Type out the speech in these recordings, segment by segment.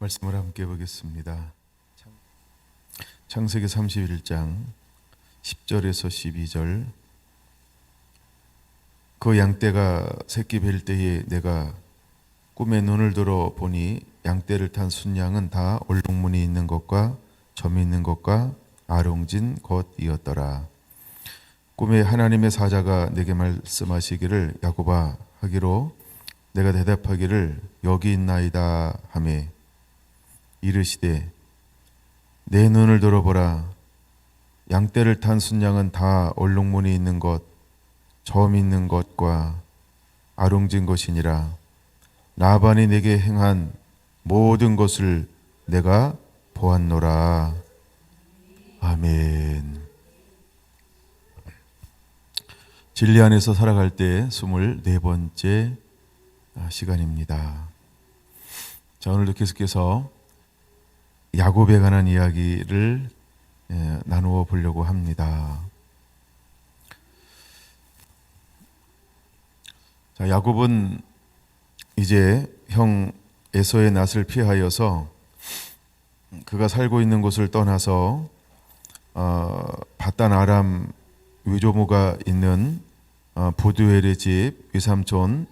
말씀을 함께 보겠습니다. 창세기 31장 10절에서 12절. 그 양떼가 새끼 뵐 때에 내가 꿈에 눈을 들어 보니 양떼를 탄 순양은 다 얼룩무늬 있는 것과 점이 있는 것과 아롱진 것이었더라. 꿈에 하나님의 사자가 내게 말씀하시기를 야곱아 하기로 내가 대답하기를 여기 있나이다 하매 이르시되 내 눈을 들어보라. 양떼를 탄 순양은 다 얼룩무늬 있는 것, 점 있는 것과 아롱진 것이니라. 라반이 내게 행한 모든 것을 내가 보았노라. 아멘. 진리 안에서 살아갈 때 24번째 시간입니다. 자, 오늘도 계속해서 야곱에 관한 이야기를 나누어 보려고 합니다. 자, 야곱은 이제 형 에서의 낯을 피하여서 그가 살고 있는 곳을 떠나서 바단 아람 외조모가 있는 부두엘의 집 외삼촌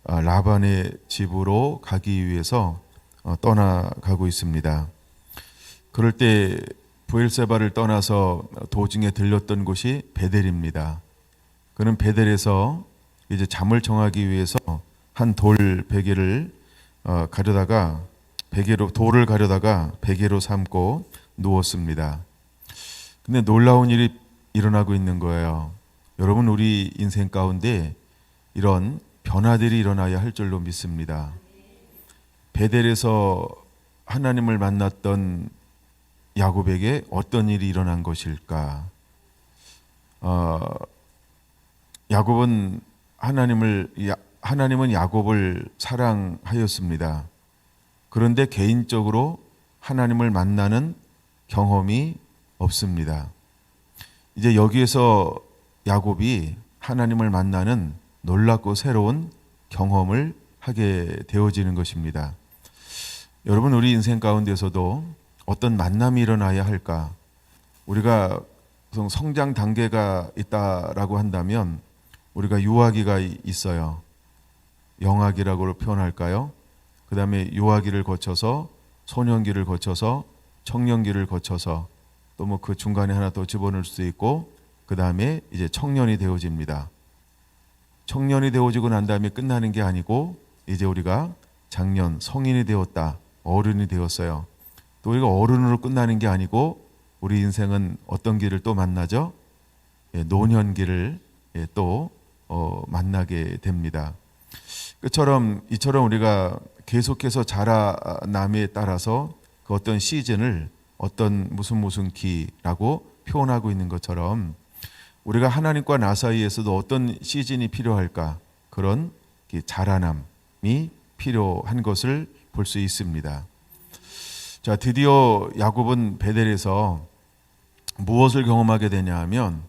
라반의 집으로 가기 위해서 떠나가고 있습니다. 그럴 때 브엘세바를 떠나서 도중에 들렸던 곳이 베델입니다. 그는 베델에서 이제 잠을 청하기 위해서 한 돌 베개를 가려다가 돌을 가려다가 베개로 삼고 누웠습니다. 근데 놀라운 일이 일어나고 있는 거예요. 여러분, 우리 인생 가운데 이런 변화들이 일어나야 할 줄로 믿습니다. 베델에서 하나님을 만났던 야곱에게 어떤 일이 일어난 것일까? 야곱은 하나님은 야곱을 사랑하였습니다. 그런데 개인적으로 하나님을 만나는 경험이 없습니다. 이제 여기에서 야곱이 하나님을 만나는 놀랍고 새로운 경험을 하게 되어지는 것입니다. 여러분, 우리 인생 가운데서도 어떤 만남이 일어나야 할까? 우리가 성장 단계가 있다라고 한다면 우리가 유아기가 있어요. 영아기라고 표현할까요? 그 다음에 유아기를 거쳐서 소년기를 거쳐서 청년기를 거쳐서 또 뭐 그 중간에 하나 더 집어넣을 수도 있고 그 다음에 이제 청년이 되어집니다. 청년이 되어지고 난 다음에 끝나는 게 아니고 이제 우리가 장년, 성인이 되었다, 어른이 되었어요. 또 우리가 어른으로 끝나는 게 아니고 우리 인생은 어떤 길을 또 만나죠? 노년기를 또 만나게 됩니다. 이처럼 우리가 계속해서 자라남에 따라서 그 어떤 시즌을 어떤 무슨 기라고 표현하고 있는 것처럼 우리가 하나님과 나 사이에서도 어떤 시즌이 필요할까? 그런 자라남이 필요한 것을 볼 수 있습니다. 자, 드디어 야곱은 베델에서 무엇을 경험하게 되냐 하면,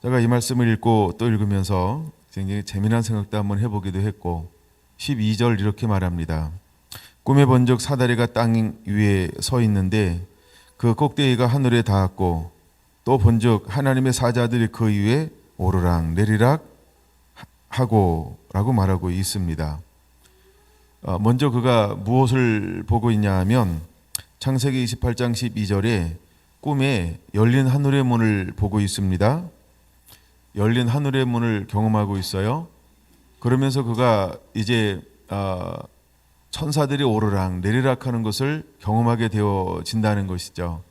제가 이 말씀을 읽고 또 읽으면서 굉장히 재미난 생각도 한번 해보기도 했고, 12절 이렇게 말합니다. 꿈에 본즉 사다리가 땅 위에 서 있는데 그 꼭대기가 하늘에 닿았고 또 본즉 하나님의 사자들이 그 위에 오르락 내리락 하고 라고 말하고 있습니다. 먼저 그가 무엇을 보고 있냐 하면 창세기 28장 12절에 꿈에 열린 하늘의 문을 보고 있습니다. 열린 하늘의 문을 경험하고 있어요. 그러면서 그가 이제 천사들이 오르락 내리락 하는 것을 경험하게 되어진다는 것이죠.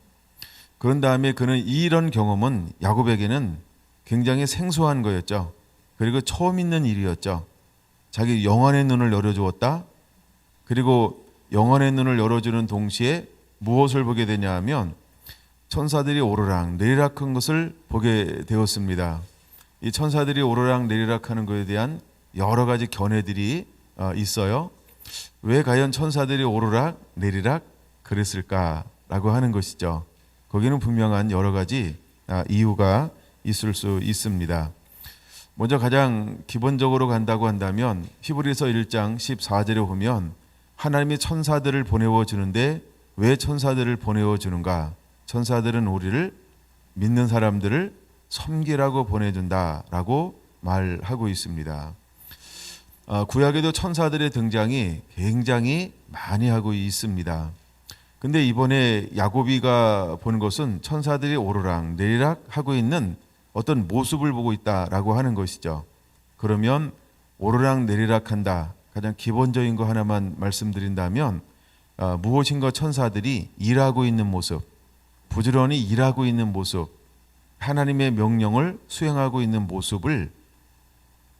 그런 다음에 그는 이런 경험은 야곱에게는 굉장히 생소한 거였죠. 그리고 처음 있는 일이었죠. 자기 영안의 눈을 열어주었다. 그리고 영안의 눈을 열어주는 동시에 무엇을 보게 되냐 하면 천사들이 오르락 내리락 한 것을 보게 되었습니다. 이 천사들이 오르락 내리락 하는 것에 대한 여러 가지 견해들이 있어요. 왜 과연 천사들이 오르락 내리락 그랬을까라고 하는 것이죠. 거기는 분명한 여러 가지 이유가 있을 수 있습니다. 먼저 가장 기본적으로 간다고 한다면 히브리서 1장 14절에 보면 하나님이 천사들을 보내어 주는데 왜 천사들을 보내어 주는가? 천사들은 우리를 믿는 사람들을 섬기라고 보내준다라고 말하고 있습니다. 구약에도 천사들의 등장이 굉장히 많이 하고 있습니다. 근데 이번에 야고비가 보는 것은 천사들이 오르락 내리락 하고 있는 어떤 모습을 보고 있다라고 하는 것이죠. 그러면 오르락 내리락 한다. 가장 기본적인 거 하나만 말씀드린다면 무엇인가 천사들이 일하고 있는 모습, 부지런히 일하고 있는 모습, 하나님의 명령을 수행하고 있는 모습을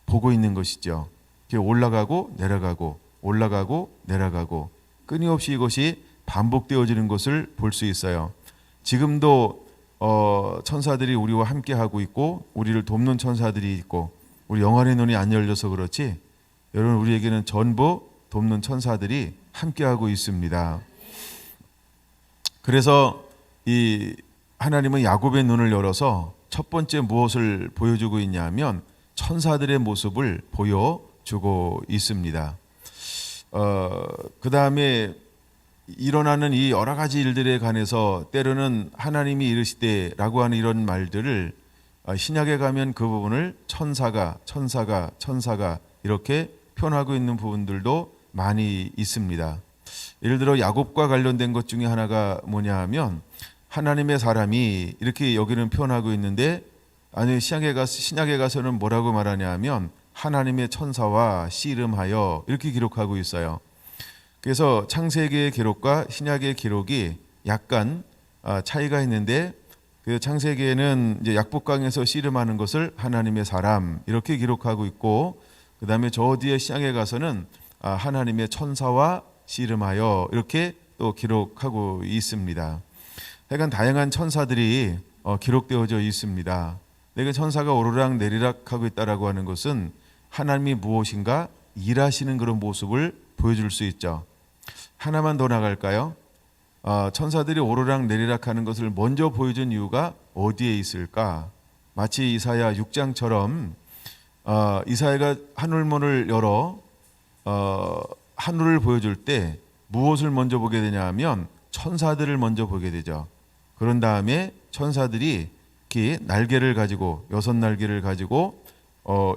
보고 있는 것이죠. 올라가고 내려가고 올라가고 내려가고 끊임없이 이것이 반복되어지는 것을 볼 수 있어요. 지금도 천사들이 우리와 함께 하고 있고 우리를 돕는 천사들이 있고 우리 영안의 눈이 안 열려서 그렇지 여러분 우리에게는 전부 돕는 천사들이 함께 하고 있습니다. 그래서 이 하나님은 야곱의 눈을 열어서 첫 번째 무엇을 보여주고 있냐면 천사들의 모습을 보여주고 있습니다. 그 다음에 일어나는 이 여러 가지 일들에 관해서 때로는 하나님이 이르시되라고 하는 이런 말들을 신약에 가면 그 부분을 천사가 이렇게 표현하고 있는 부분들도 많이 있습니다. 예를 들어 야곱과 관련된 것 중에 하나가 뭐냐 하면 하나님의 사람이 이렇게 여기는 표현하고 있는데 아니 신약에 가서는 뭐라고 말하냐 하면 하나님의 천사와 씨름하여 이렇게 기록하고 있어요. 그래서 창세기의 기록과 신약의 기록이 약간 차이가 있는데 그 창세기에는 이제 약복강에서 씨름하는 것을 하나님의 사람 이렇게 기록하고 있고 그 다음에 저 뒤에 신약에 가서는 하나님의 천사와 씨름하여 이렇게 또 기록하고 있습니다. 하여간 다양한 천사들이 기록되어져 있습니다. 내가 천사가 오르락 내리락 하고 있다라고 하는 것은 하나님이 무엇인가 일하시는 그런 모습을 보여줄 수 있죠. 하나만 더 나갈까요? 천사들이 오르락 내리락 하는 것을 먼저 보여준 이유가 어디에 있을까? 마치 이사야 6장처럼 이사야가 하늘문을 열어 하늘을 보여줄 때 무엇을 먼저 보게 되냐 하면 천사들을 먼저 보게 되죠. 그런 다음에 천사들이 이렇게 날개를 가지고 6날개를 가지고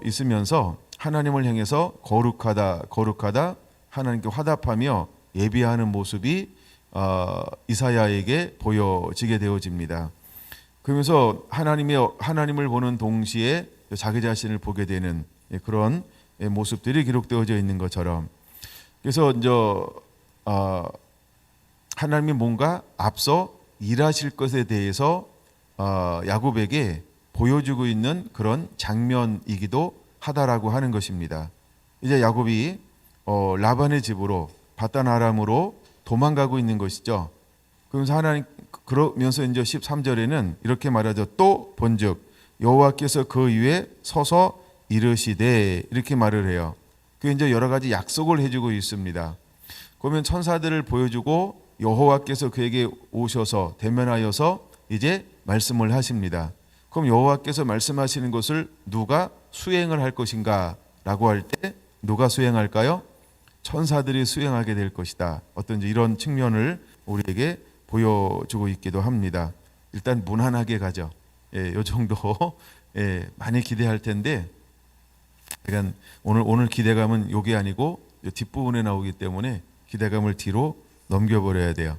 있으면서 하나님을 향해서 거룩하다 하나님께 화답하며 예비하는 모습이 이사야에게 보여지게 되어집니다. 그러면서 하나님을 보는 동시에 자기 자신을 보게 되는 그런 모습들이 기록되어져 있는 것처럼 그래서 이제 하나님이 뭔가 앞서 일하실 것에 대해서 야곱에게 보여주고 있는 그런 장면이기도 하다라고 하는 것입니다. 이제 야곱이 라반의 집으로 바단 아람으로 도망가고 있는 것이죠. 그러면서 그러면서 이제 13절에는 이렇게 말하죠. 또 본즉 여호와께서 그 위에 서서 이르시되 이렇게 말을 해요. 그 이제 여러 가지 약속을 해주고 있습니다. 그러면 천사들을 보여주고 여호와께서 그에게 오셔서 대면하여서 이제 말씀을 하십니다. 그럼 여호와께서 말씀하시는 것을 누가 수행을 할 것인가라고 할 때 누가 수행할까요? 천사들이 수행하게 될 것이다. 어떤 이런 측면을 우리에게 보여주고 있기도 합니다. 일단 무난하게 가죠. 요 정도 많이 기대할 텐데 그러니까 오늘 기대감은 요게 아니고 뒷부분에 나오기 때문에 기대감을 뒤로 넘겨버려야 돼요.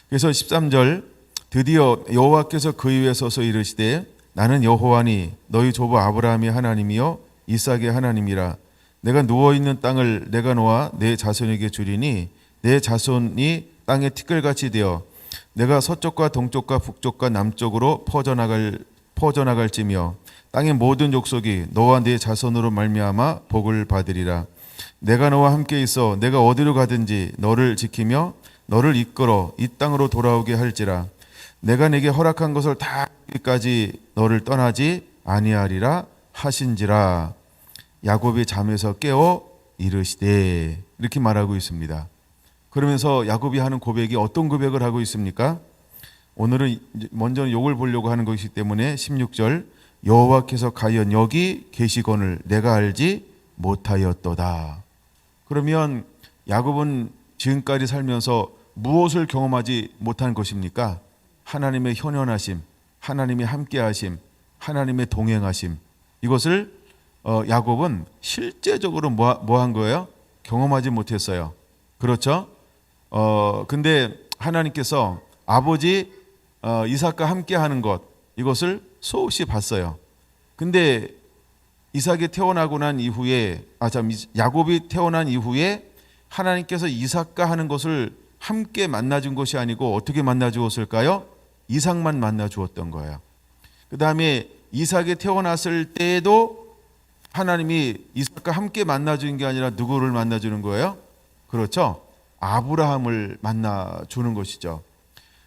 그래서 13절 드디어 여호와께서 그 위에 서서 이르시되 나는 여호와니 너희 조부 아브라함의 하나님이요 이삭의 하나님이라 내가 누워있는 땅을 내가 놓아 내 자손에게 주리니 내 자손이 땅에 티끌같이 되어 내가 서쪽과 동쪽과 북쪽과 남쪽으로 퍼져나갈지며 땅의 모든 족속이 너와 네 자손으로 말미암아 복을 받으리라. 내가 너와 함께 있어 내가 어디로 가든지 너를 지키며 너를 이끌어 이 땅으로 돌아오게 할지라. 내가 네게 허락한 것을 다 이기까지 너를 떠나지 아니하리라 하신지라. 야곱이 잠에서 깨어 이르시되 이렇게 말하고 있습니다. 그러면서 야곱이 하는 고백이 어떤 고백을 하고 있습니까? 오늘은 먼저 욕을 보려고 하는 것이기 때문에 16절 여호와께서 과연 여기 계시거늘 내가 알지 못하였도다. 그러면 야곱은 지금까지 살면서 무엇을 경험하지 못한 것입니까? 하나님의 현현하심, 하나님의 함께하심, 하나님의 동행하심. 이것을 야곱은 실제적으로 뭐 한 거예요? 경험하지 못했어요. 그렇죠? 근데 하나님께서 아버지 이삭과 함께하는 것, 이것을 수없이 봤어요. 근데 이삭이 태어나고 난 이후에 야곱이 태어난 이후에 하나님께서 이삭과 하는 것을 함께 만나준 것이 아니고 어떻게 만나주었을까요? 이삭만 만나주었던 거예요. 그 다음에 이삭이 태어났을 때에도 하나님이 이삭과 함께 만나주는 게 아니라 누구를 만나주는 거예요? 그렇죠? 아브라함을 만나주는 것이죠.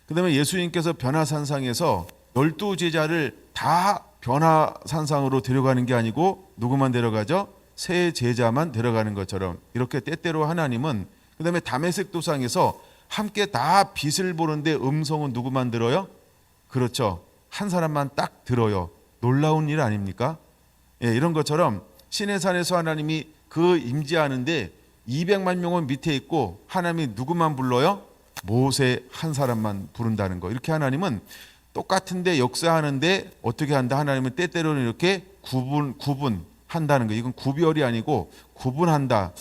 그 다음에 예수님께서 변화산상에서 12제자를 다 변화산상으로 데려가는 게 아니고 누구만 데려가죠? 세 제자만 데려가는 것처럼 이렇게 때때로 하나님은 그 다음에 다메섹 도상에서 함께 다 빛을 보는데 음성은 누구만 들어요? 그렇죠. 한 사람만 딱 들어요. 놀라운 일 아닙니까? 예, 이런 것처럼 시내산에서 하나님이 그 임재하는데 200만 명은 밑에 있고 하나님이 누구만 불러요? 모세 한 사람만 부른다는 거. 이렇게 하나님은 똑같은데 역사하는데 어떻게 한다? 하나님은 때때로는 이렇게 구분한다는 거. 이건 구별이 아니고 구분한다.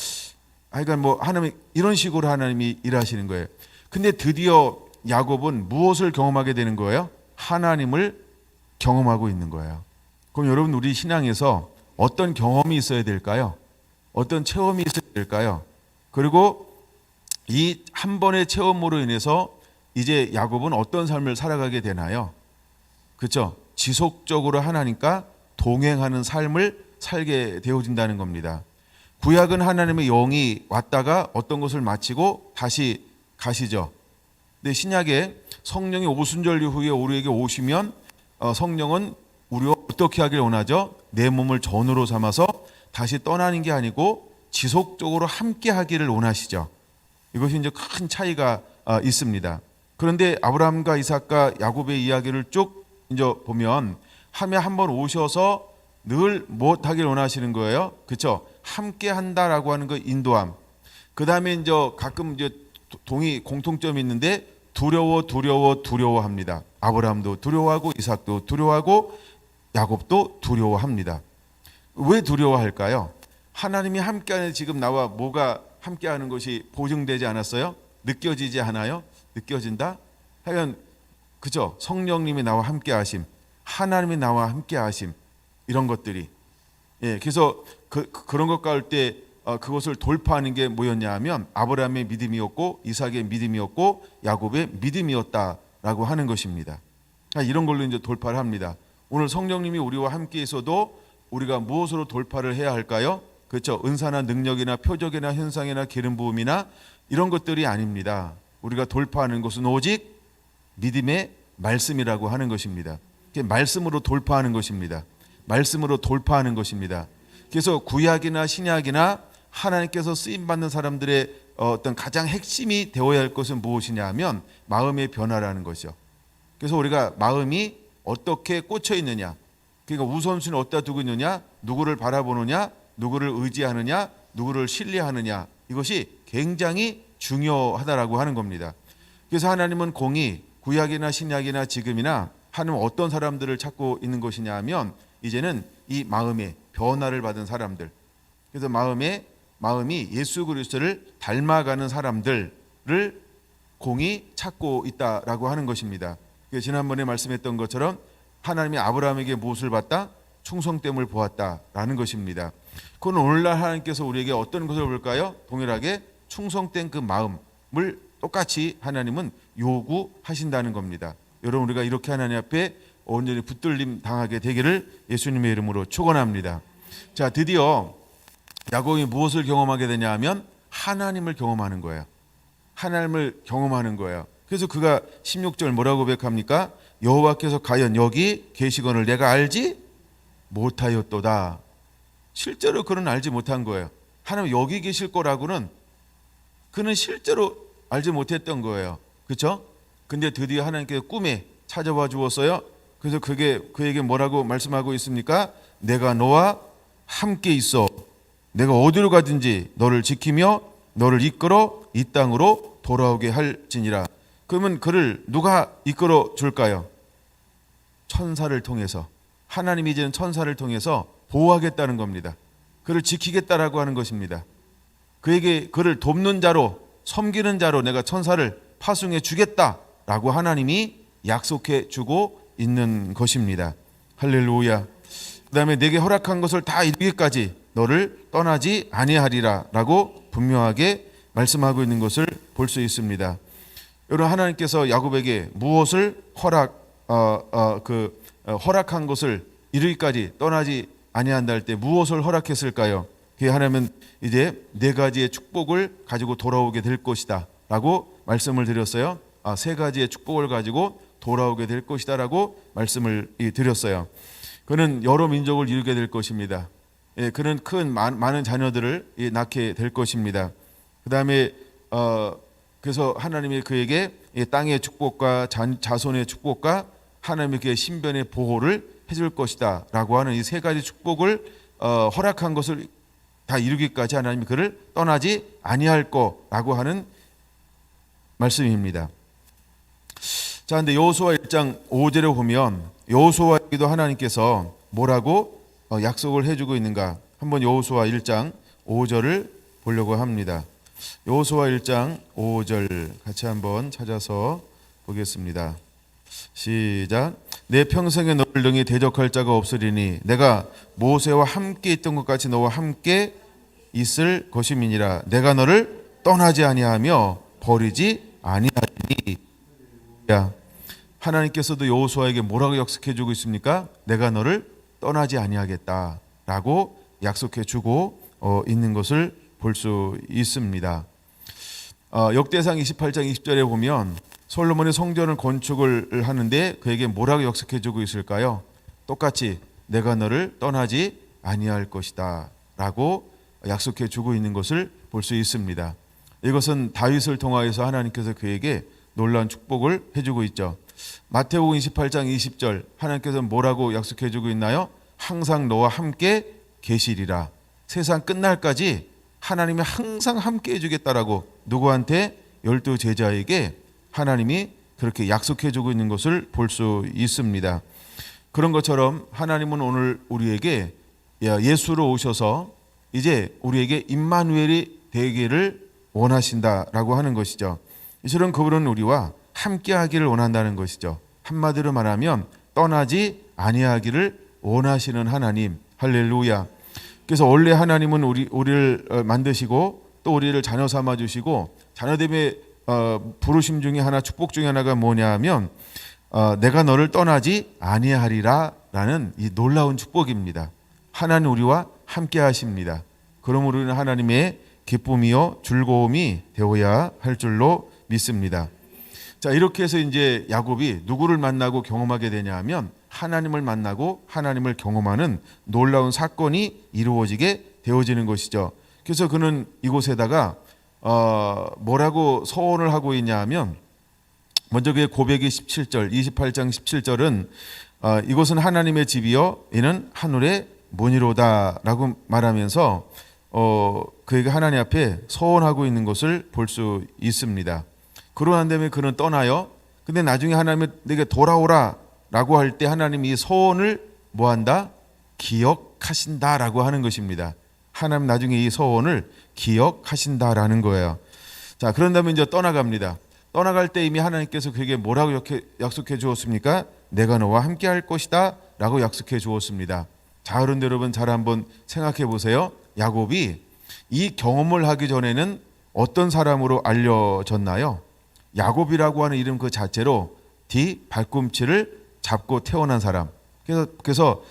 그러니까 뭐 하나님 이런 식으로 하나님이 일하시는 거예요. 근데 드디어 야곱은 무엇을 경험하게 되는 거예요? 하나님을 경험하고 있는 거예요. 그럼 여러분 우리 신앙에서 어떤 경험이 있어야 될까요? 어떤 체험이 있어야 될까요? 그리고 이 한 번의 체험으로 인해서 이제 야곱은 어떤 삶을 살아가게 되나요? 그렇죠? 지속적으로 하나님과 동행하는 삶을 살게 되어진다는 겁니다. 구약은 하나님의 영이 왔다가 어떤 것을 마치고 다시 가시죠. 근데 신약에 성령이 오순절 이후에 우리에게 오시면 성령은 우리와 어떻게 하길 원하죠? 내 몸을 전으로 삼아서 다시 떠나는 게 아니고 지속적으로 함께 하기를 원하시죠. 이것이 이제 큰 차이가 있습니다. 그런데 아브라함과 이삭과 야곱의 이야기를 쭉 이제 보면 함에 한번 오셔서 늘 무엇하길 원하시는 거예요? 그렇죠? 함께 한다라고 하는 그 인도함. 그 다음에 이제 가끔 이제 공통점이 있는데 두려워합니다. 아브라함도 두려워하고 이삭도 두려워하고 야곱도 두려워합니다. 왜 두려워할까요? 하나님이 함께하는 지금 나와 뭐가 함께하는 것이 보증되지 않았어요? 느껴지지 않아요? 느껴진다? 하여간 그죠? 성령님이 나와 함께하심, 하나님이 나와 함께하심 이런 것들이 그래서 그런 것 가울 때 그것을 돌파하는 게 뭐였냐 하면 아브라함의 믿음이었고 이삭의 믿음이었고 야곱의 믿음이었다라고 하는 것입니다. 이런 걸로 이제 돌파를 합니다. 오늘 성령님이 우리와 함께 있어도 우리가 무엇으로 돌파를 해야 할까요? 그렇죠. 은사나 능력이나 표적이나 현상이나 기름 부음이나 이런 것들이 아닙니다. 우리가 돌파하는 것은 오직 믿음의 말씀이라고 하는 것입니다. 말씀으로 돌파하는 것입니다. 말씀으로 돌파하는 것입니다. 그래서 구약이나 신약이나 하나님께서 쓰임받는 사람들의 어떤 가장 핵심이 되어야 할 것은 무엇이냐 하면 마음의 변화라는 것이죠. 그래서 우리가 마음이 어떻게 꽂혀 있느냐, 그러니까 우선순위를 어디다 두고 있느냐, 누구를 바라보느냐, 누구를 의지하느냐, 누구를 신뢰하느냐, 이것이 굉장히 중요하다라고 하는 겁니다. 그래서 하나님은 공이 구약이나 신약이나 지금이나 하나님은 어떤 사람들을 찾고 있는 것이냐 하면 이제는 이 마음의 변화를 받은 사람들, 그래서 마음이 예수 그리스도를 닮아가는 사람들을 공이 찾고 있다라고 하는 것입니다. 지난번에 말씀했던 것처럼 하나님이 아브라함에게 무엇을 봤다? 충성됨을 보았다라는 것입니다. 그건 오늘날 하나님께서 우리에게 어떤 것을 볼까요? 동일하게 충성된 그 마음을 똑같이 하나님은 요구하신다는 겁니다. 여러분 우리가 이렇게 하나님 앞에 온전히 붙들림 당하게 되기를 예수님의 이름으로 축원합니다. 자, 드디어 야곱이 무엇을 경험하게 되냐 하면 하나님을 경험하는 거예요. 하나님을 경험하는 거예요. 그래서 그가 16절 뭐라고 고백합니까? 여호와께서 과연 여기 계시거늘 내가 알지 못하였도다. 실제로 그는 알지 못한 거예요. 하나님 여기 계실 거라고는 그는 실제로 알지 못했던 거예요. 그렇죠? 근데 드디어 하나님께서 꿈에 찾아와 주었어요. 그래서 그에게 뭐라고 말씀하고 있습니까? 내가 너와 함께 있어. 내가 어디로 가든지 너를 지키며 너를 이끌어 이 땅으로 돌아오게 할지니라. 그러면 그를 누가 이끌어 줄까요? 천사를 통해서. 하나님이 이제는 천사를 통해서 보호하겠다는 겁니다. 그를 지키겠다라고 하는 것입니다. 그에게 그를 돕는 자로, 섬기는 자로 내가 천사를 파송해 주겠다라고 하나님이 약속해 주고 있는 것입니다. 할렐루야. 그 다음에 내게 허락한 것을 다 이루기까지 너를 떠나지 아니하리라 라고 분명하게 말씀하고 있는 것을 볼 수 있습니다. 여러분, 하나님께서 야곱에게 무엇을 허락한 것을 이루기까지 떠나지 아니한다 할 때 무엇을 허락했을까요? 그게 하나님은 이제 네 가지의 축복을 가지고 돌아오게 될 것이다 라고 말씀을 드렸어요. 세 가지의 축복을 가지고 돌아오게 될 것이다 라고 말씀을 드렸어요. 그는 여러 민족을 이루게 될 것입니다. 그는 많은 자녀들을 낳게 될 것입니다. 그 다음에 그래서 하나님이 그에게 땅의 축복과 자손의 축복과 하나님의 그의 신변의 보호를 해줄 것이다 라고 하는 이 세 가지 축복을 허락한 것을 다 이루기까지 하나님이 그를 떠나지 아니할 거라고 하는 말씀입니다. 자, 근데 여호수아 1장 5절에 보면 여호수아에게도 하나님께서 뭐라고 약속을 해주고 있는가? 한번 여호수아 1장 5절을 보려고 합니다. 여호수아 1장 5절 같이 한번 찾아서 보겠습니다. 시작. 내 평생에 너를 능히 대적할 자가 없으리니 내가 모세와 함께 있던 것 같이 너와 함께 있을 것임이니라. 내가 너를 떠나지 아니하며 버리지 아니하리니. 하나님께서도 여호수아에게 뭐라고 약속해 주고 있습니까? 내가 너를 떠나지 아니하겠다라고 약속해 주고 있는 것을 볼 수 있습니다. 역대상 28장 20절에 보면 솔로몬이 성전을 건축을 하는데 그에게 뭐라고 약속해 주고 있을까요? 똑같이 내가 너를 떠나지 아니할 것이다 라고 약속해 주고 있는 것을 볼 수 있습니다. 이것은 다윗을 통하여서 하나님께서 그에게 놀라운 축복을 해주고 있죠. 마태복음 28장 20절 하나님께서 뭐라고 약속해 주고 있나요? 항상 너와 함께 계시리라. 세상 끝날까지 하나님이 항상 함께 해주겠다라고 누구한테? 12 제자에게 하나님이 그렇게 약속해 주고 있는 것을 볼 수 있습니다. 그런 것처럼 하나님은 오늘 우리에게 예수로 오셔서 이제 우리에게 임마누엘이 되기를 원하신다라고 하는 것이죠. 이처럼 그분은 우리와 함께 하기를 원한다는 것이죠. 한마디로 말하면 떠나지 아니하기를 원하시는 하나님. 할렐루야. 그래서 원래 하나님은 우리를 만드시고 또 우리를 자녀 삼아 주시고 자녀됨의 부르심 중에 하나, 축복 중에 하나가 뭐냐면 내가 너를 떠나지 아니하리라라는 이 놀라운 축복입니다. 하나님 우리와 함께 하십니다. 그러므로 우리는 하나님의 기쁨이요 즐거움이 되어야 할 줄로 믿습니다. 자, 이렇게 해서 이제 야곱이 누구를 만나고 경험하게 되냐 하면 하나님을 만나고 하나님을 경험하는 놀라운 사건이 이루어지게 되어지는 것이죠. 그래서 그는 이곳에다가 뭐라고 서원을 하고 있냐 하면 먼저 그의 고백이 17절 28장 17절은 이곳은 하나님의 집이요 이는 하늘의 문이로다 라고 말하면서 그에게 하나님 앞에 서원하고 있는 것을 볼 수 있습니다. 그러한 다음에 그는 떠나요. 근데 나중에 하나님이 내게 돌아오라 라고 할 때 하나님이 이 서원을 뭐한다? 기억하신다라고 하는 것입니다. 하나님 나중에 이 서원을 기억하신다라는 거예요. 자, 그런 다음에 이제 떠나갑니다. 떠나갈 때 이미 하나님께서 그에게 뭐라고 약속해 주었습니까? 내가 너와 함께 할 것이다 라고 약속해 주었습니다. 자, 그런데 여러분 잘 한번 생각해 보세요. 야곱이 이 경험을 하기 전에는 어떤 사람으로 알려졌나요? 야곱이라고 하는 이름 그 자체로 뒤 발꿈치를 잡고 태어난 사람. 그래서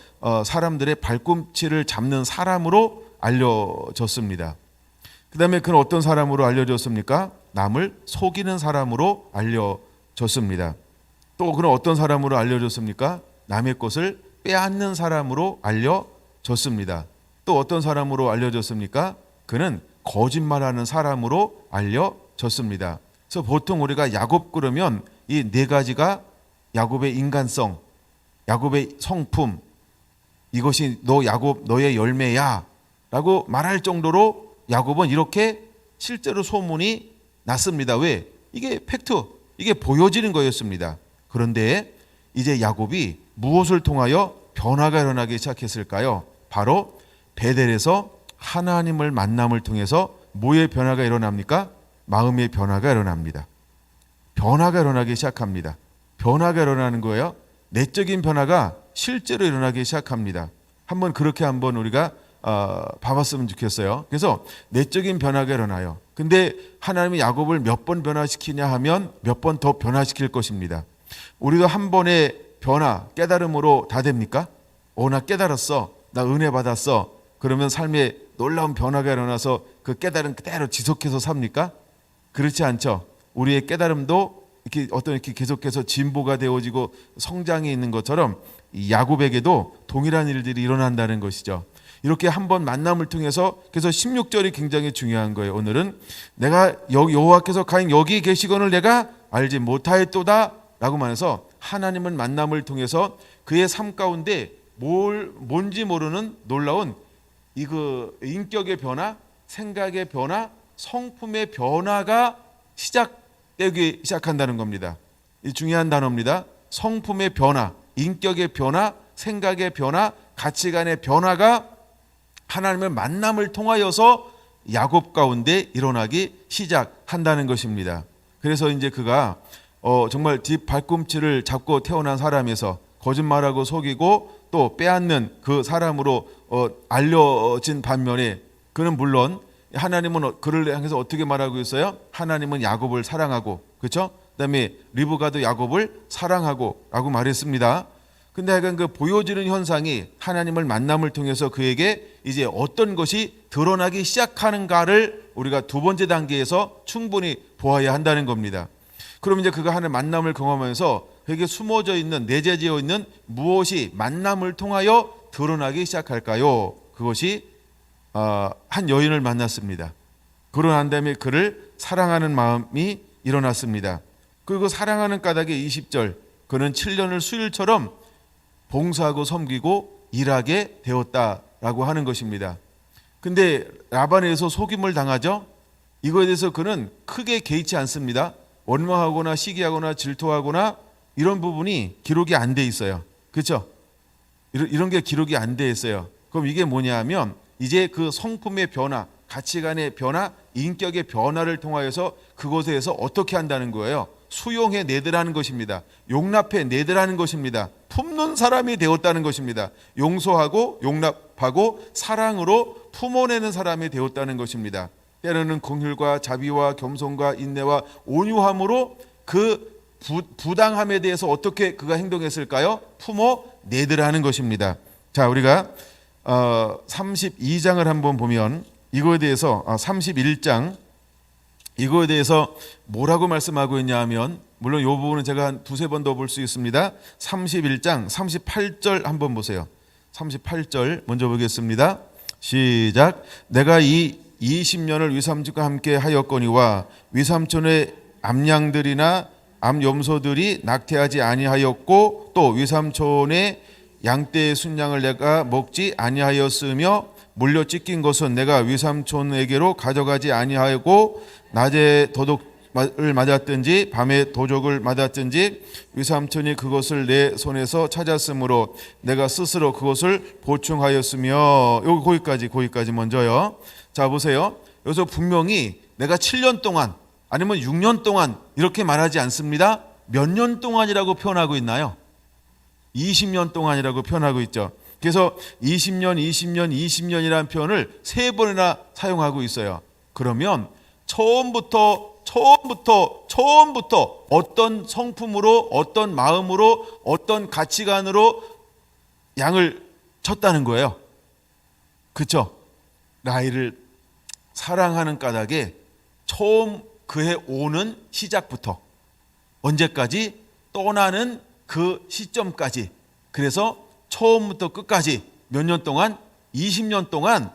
사람들의 발꿈치를 잡는 사람으로 알려졌습니다. 그 다음에 그는 어떤 사람으로 알려졌습니까? 남을 속이는 사람으로 알려졌습니다. 또 그는 어떤 사람으로 알려졌습니까? 남의 것을 빼앗는 사람으로 알려졌습니다. 또 어떤 사람으로 알려졌습니까? 그는 거짓말하는 사람으로 알려졌습니다. 그래서 보통 우리가 야곱 그러면 이 네 가지가 야곱의 인간성, 야곱의 성품, 이것이 너 야곱 너의 열매야 라고 말할 정도로 야곱은 이렇게 실제로 소문이 났습니다. 왜? 이게 팩트, 이게 보여지는 거였습니다. 그런데 이제 야곱이 무엇을 통하여 변화가 일어나기 시작했을까요? 바로 베델에서 하나님을 만남을 통해서 뭐의 변화가 일어납니까? 마음의 변화가 일어납니다. 변화가 일어나기 시작합니다. 변화가 일어나는 거예요. 내적인 변화가 실제로 일어나기 시작합니다. 한번 그렇게 한번 우리가 봐봤으면 좋겠어요. 그래서 내적인 변화가 일어나요. 근데 하나님이 야곱을 몇 번 변화시키냐 하면 몇 번 더 변화시킬 것입니다. 우리도 한 번의 변화, 깨달음으로 다 됩니까? 나 깨달았어. 나 은혜 받았어. 그러면 삶에 놀라운 변화가 일어나서 그 깨달음 그대로 지속해서 삽니까? 그렇지 않죠. 우리의 깨달음도 이렇게 계속해서 진보가 되어지고 성장이 있는 것처럼 이 야곱에게도 동일한 일들이 일어난다는 것이죠. 이렇게 한번 만남을 통해서, 그래서 16절이 굉장히 중요한 거예요. 오늘은 내가 여호와께서 가인 여기 계시거늘 내가 알지 못하였도다 라고 말해서 하나님은 만남을 통해서 그의 삶 가운데 뭔지 모르는 놀라운 인격의 변화, 생각의 변화, 성품의 변화가 시작되기 시작한다는 겁니다. 이 중요한 단어입니다. 성품의 변화, 인격의 변화, 생각의 변화, 가치관의 변화가 하나님의 만남을 통하여서 야곱 가운데 일어나기 시작한다는 것입니다. 그래서 이제 그가 정말 뒷 발꿈치를 잡고 태어난 사람에서 거짓말하고 속이고 또 빼앗는 그 사람으로 알려진 반면에 그는 물론 하나님은 그를 향해서 어떻게 말하고 있어요? 하나님은 야곱을 사랑하고, 그렇죠? 그다음에 리브가도 야곱을 사랑하고 라고 말했습니다. 근데 하여간 그 보여지는 현상이 하나님을 만남을 통해서 그에게 이제 어떤 것이 드러나기 시작하는가를 우리가 두 번째 단계에서 충분히 보아야 한다는 겁니다. 그럼 이제 그가 하는 만남을 경험하면서 그에게 숨어져 있는, 내재되어 있는 무엇이 만남을 통하여 드러나기 시작할까요? 그것이 한 여인을 만났습니다. 그러고 난 다음에 그를 사랑하는 마음이 일어났습니다. 그리고 사랑하는 까닭에 20절, 그는 7년을 수일처럼 봉사하고 섬기고 일하게 되었다라고 하는 것입니다. 근데 라반에 의해서 속임을 당하죠. 이거에 대해서 그는 크게 개의치 않습니다. 원망하거나 시기하거나 질투하거나 이런 부분이 기록이 안 돼 있어요. 그렇죠? 이런 게 기록이 안 돼 있어요. 그럼 이게 뭐냐 하면 이제 그 성품의 변화, 가치관의 변화, 인격의 변화를 통하여서 그것에서 어떻게 한다는 거예요? 수용해 내더라는 것입니다. 용납해 내더라는 것입니다. 품는 사람이 되었다는 것입니다. 용서하고 용납하고 사랑으로 품어내는 사람이 되었다는 것입니다. 때로는 긍휼과 자비와 겸손과 인내와 온유함으로 그 부당함에 대해서 어떻게 그가 행동했을까요? 품어 내더라는 것입니다. 자, 우리가 32장을 한번 보면 이거에 대해서 31장 이거에 대해서 뭐라고 말씀하고 있냐 하면, 물론 이 부분은 제가 한 두세 번 더 볼 수 있습니다. 31장 38절 한번 보세요. 38절 먼저 보겠습니다. 시작. 내가 이 20년을 위삼촌과 함께 하였거니와 위삼촌의 암양들이나 암염소들이 낙태하지 아니하였고 또 위삼촌의 양떼의 순양을 내가 먹지 아니하였으며 물려 찢긴 것은 내가 위삼촌에게로 가져가지 아니하고 낮에 도둑을 맞았든지 밤에 도적을 맞았든지 위삼촌이 그것을 내 손에서 찾았으므로 내가 스스로 그것을 보충하였으며. 거기까지 먼저요. 자, 보세요. 여기서 분명히 내가 7년 동안 아니면 6년 동안 이렇게 말하지 않습니다. 몇 년 동안이라고 표현하고 있나요? 20년 동안이라고 표현하고 있죠. 그래서 20년이라는 표현을 3번이나 사용하고 있어요. 그러면 처음부터 어떤 성품으로, 어떤 마음으로, 어떤 가치관으로 양을 쳤다는 거예요. 그렇죠? 라헬을 사랑하는 까닭에 처음 그의 오는 시작부터 언제까지? 떠나는 그 시점까지. 그래서 처음부터 끝까지 몇 년 동안? 20년 동안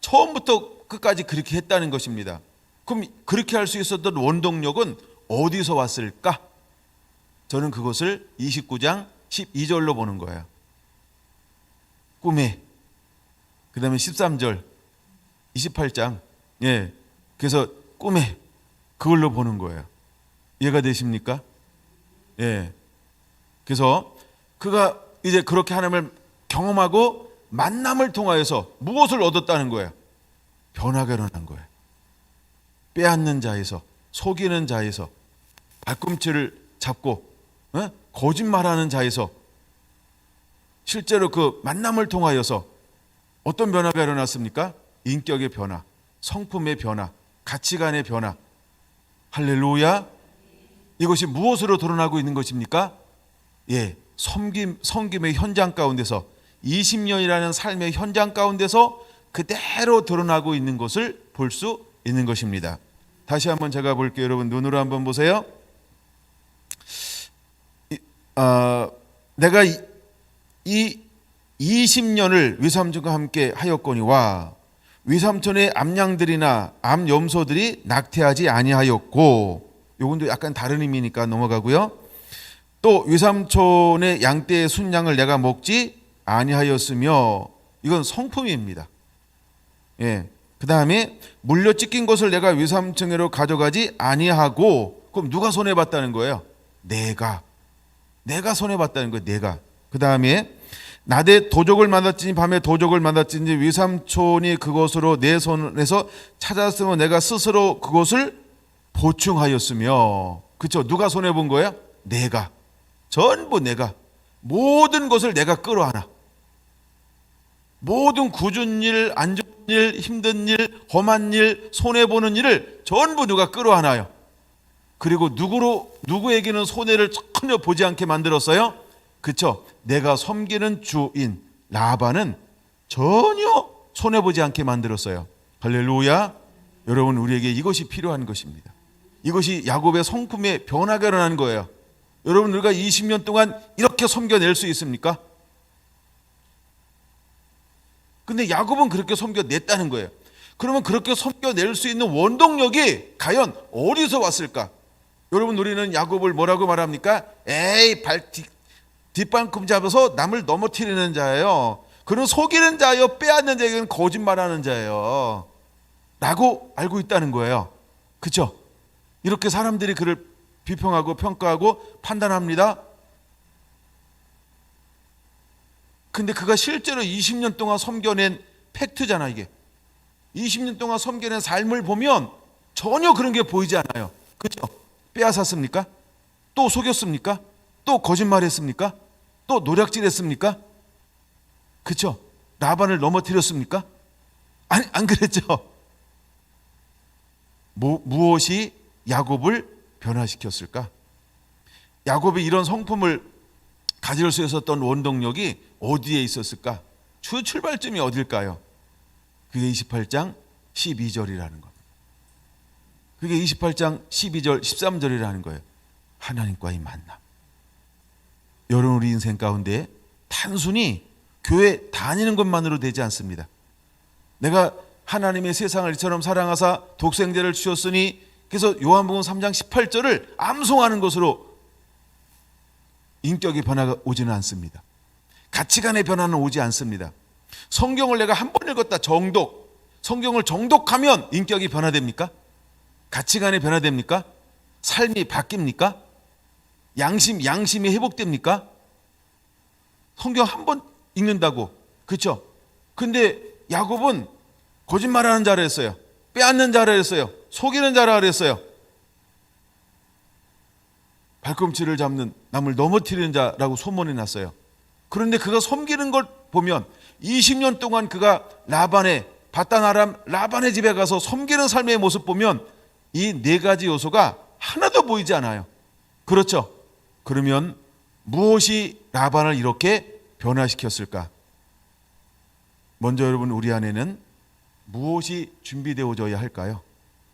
처음부터 끝까지 그렇게 했다는 것입니다. 그럼 그렇게 할 수 있었던 원동력은 어디서 왔을까? 저는 그것을 29장 12절로 보는 거예요. 꿈에. 그 다음에 13절 28장. 예. 그래서 꿈에 그걸로 보는 거예요. 이해가 되십니까? 예. 그래서 그가 이제 그렇게 하나님을 경험하고 만남을 통하여서 무엇을 얻었다는 거예요? 변화가 일어난 거예요. 빼앗는 자에서, 속이는 자에서, 발꿈치를 잡고 거짓말하는 자에서 실제로 그 만남을 통하여서 어떤 변화가 일어났습니까? 인격의 변화, 성품의 변화, 가치관의 변화. 할렐루야. 이것이 무엇으로 드러나고 있는 것입니까? 예, 섬김의 현장 가운데서 20년이라는 삶의 현장 가운데서 그대로 드러나고 있는 것을 볼 수 있는 것입니다. 다시 한번 제가 볼게요. 여러분 눈으로 한번 보세요. 내가 이 20년을 위삼촌과 함께 하였거니와 위삼촌의 암양들이나 암염소들이 낙태하지 아니하였고, 요건도 약간 다른 의미니까 넘어가고요. 또 위삼촌의 양떼의 순양을 내가 먹지 아니하였으며, 이건 성품입니다. 예. 그 다음에 물려 찢긴 것을 내가 위삼촌으로 가져가지 아니하고, 그럼 누가 손해봤다는 거예요? 내가 손해봤다는 거예요. 내가. 그 다음에 낮에 도적을 만났지니 밤에 도적을 만났지니 위삼촌이 그것으로 내 손에서 찾았으면 내가 스스로 그것을 보충하였으며. 그렇죠? 누가 손해본 거예요? 내가. 전부 내가. 모든 것을 내가 끌어안아. 모든 굳은 일, 안 좋은 일, 힘든 일, 험한 일, 손해보는 일을 전부 누가 끌어안아요. 그리고 누구에게는 손해를 전혀 보지 않게 만들었어요? 그렇죠? 내가 섬기는 주인 라반은 전혀 손해보지 않게 만들었어요. 할렐루야. 여러분, 우리에게 이것이 필요한 것입니다. 이것이 야곱의 성품의 변화가 일어나는 거예요. 여러분, 우리가 20년 동안 이렇게 섬겨낼 수 있습니까? 근데 야곱은 그렇게 섬겨냈다는 거예요. 그러면 그렇게 섬겨낼 수 있는 원동력이 과연 어디서 왔을까? 여러분, 우리는 야곱을 뭐라고 말합니까? 에이, 뒷방금 잡아서 남을 넘어뜨리는 자예요. 그는 속이는 자예요. 빼앗는 자예요. 거짓말하는 자예요. 라고 알고 있다는 거예요. 그렇죠? 이렇게 사람들이 그를 비평하고 평가하고 판단합니다. 근데 그가 실제로 20년 동안 섬겨낸 팩트잖아, 이게. 20년 동안 섬겨낸 삶을 보면 전혀 그런 게 보이지 않아요. 그렇죠? 빼앗았습니까? 또 속였습니까? 또 거짓말했습니까? 또 노략질했습니까? 그렇죠? 라반을 넘어뜨렸습니까? 아니, 안 그랬죠? 무엇이 야곱을 변화시켰을까? 야곱이 이런 성품을 가질 수 있었던 원동력이 어디에 있었을까? 주 출발점이 어딜까요? 그게 28장 12절이라는 것. 그게 28장 12절 13절이라는 거예요. 하나님과의 만남. 여러분, 우리 인생 가운데 단순히 교회 다니는 것만으로 되지 않습니다. 내가 하나님의 세상을 이처럼 사랑하사 독생자를 주셨으니, 그래서 요한복음 3장 18절을 암송하는 것으로 인격의 변화가 오지는 않습니다. 가치관의 변화는 오지 않습니다. 성경을 내가 한 번 읽었다 정독, 성경을 정독하면 인격이 변화됩니까? 가치관이 변화됩니까? 삶이 바뀝니까? 양심이 회복됩니까? 성경 한 번 읽는다고. 그렇죠? 근데 야곱은 거짓말하는 자라 했어요. 빼앗는 자라 했어요. 속이는 자라 그랬어요. 발꿈치를 잡는, 남을 넘어뜨리는 자라고 소문이 났어요. 그런데 그가 섬기는 걸 보면 20년 동안 그가 바단 아람 라반의 집에 가서 섬기는 삶의 모습 보면 이 네 가지 요소가 하나도 보이지 않아요. 그렇죠? 그러면 무엇이 라반을 이렇게 변화시켰을까? 먼저 여러분, 우리 안에는 무엇이 준비되어져야 할까요?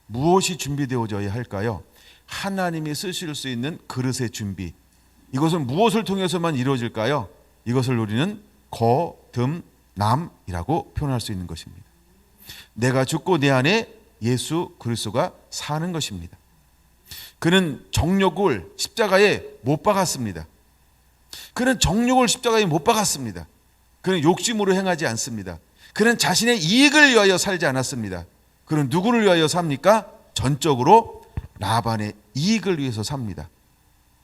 무엇이 준비되어져야 할까요? 하나님이 쓰실 수 있는 그릇의 준비. 이것은 무엇을 통해서만 이루어질까요? 이것을 우리는 거듭남이라고 표현할 수 있는 것입니다. 내가 죽고 내 안에 예수 그리스도가 사는 것입니다. 그는 정욕을 십자가에 못 박았습니다. 그는 정욕을 십자가에 못 박았습니다. 그는 욕심으로 행하지 않습니다. 그는 자신의 이익을 위하여 살지 않았습니다. 그럼 누구를 위하여 삽니까? 전적으로 라반의 이익을 위해서 삽니다.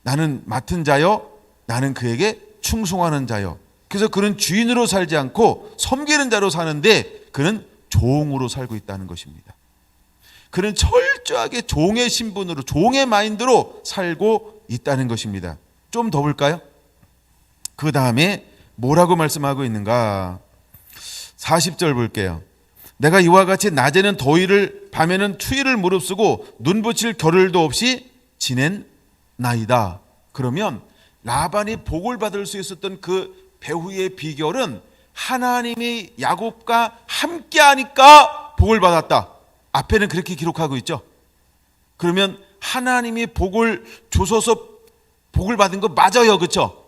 나는 맡은 자요, 나는 그에게 충성하는 자요. 그래서 그는 주인으로 살지 않고 섬기는 자로 사는데 그는 종으로 살고 있다는 것입니다. 그는 철저하게 종의 신분으로, 종의 마인드로 살고 있다는 것입니다. 좀 더 볼까요? 그 다음에 뭐라고 말씀하고 있는가? 40절 볼게요. 내가 이와 같이 낮에는 더위를, 밤에는 추위를 무릅쓰고 눈 붙일 겨를도 없이 지낸나이다. 그러면 라반이 복을 받을 수 있었던 그 배후의 비결은 하나님이 야곱과 함께하니까 복을 받았다. 앞에는 그렇게 기록하고 있죠. 그러면 하나님이 복을 주셔서 복을 받은 거 맞아요, 그렇죠?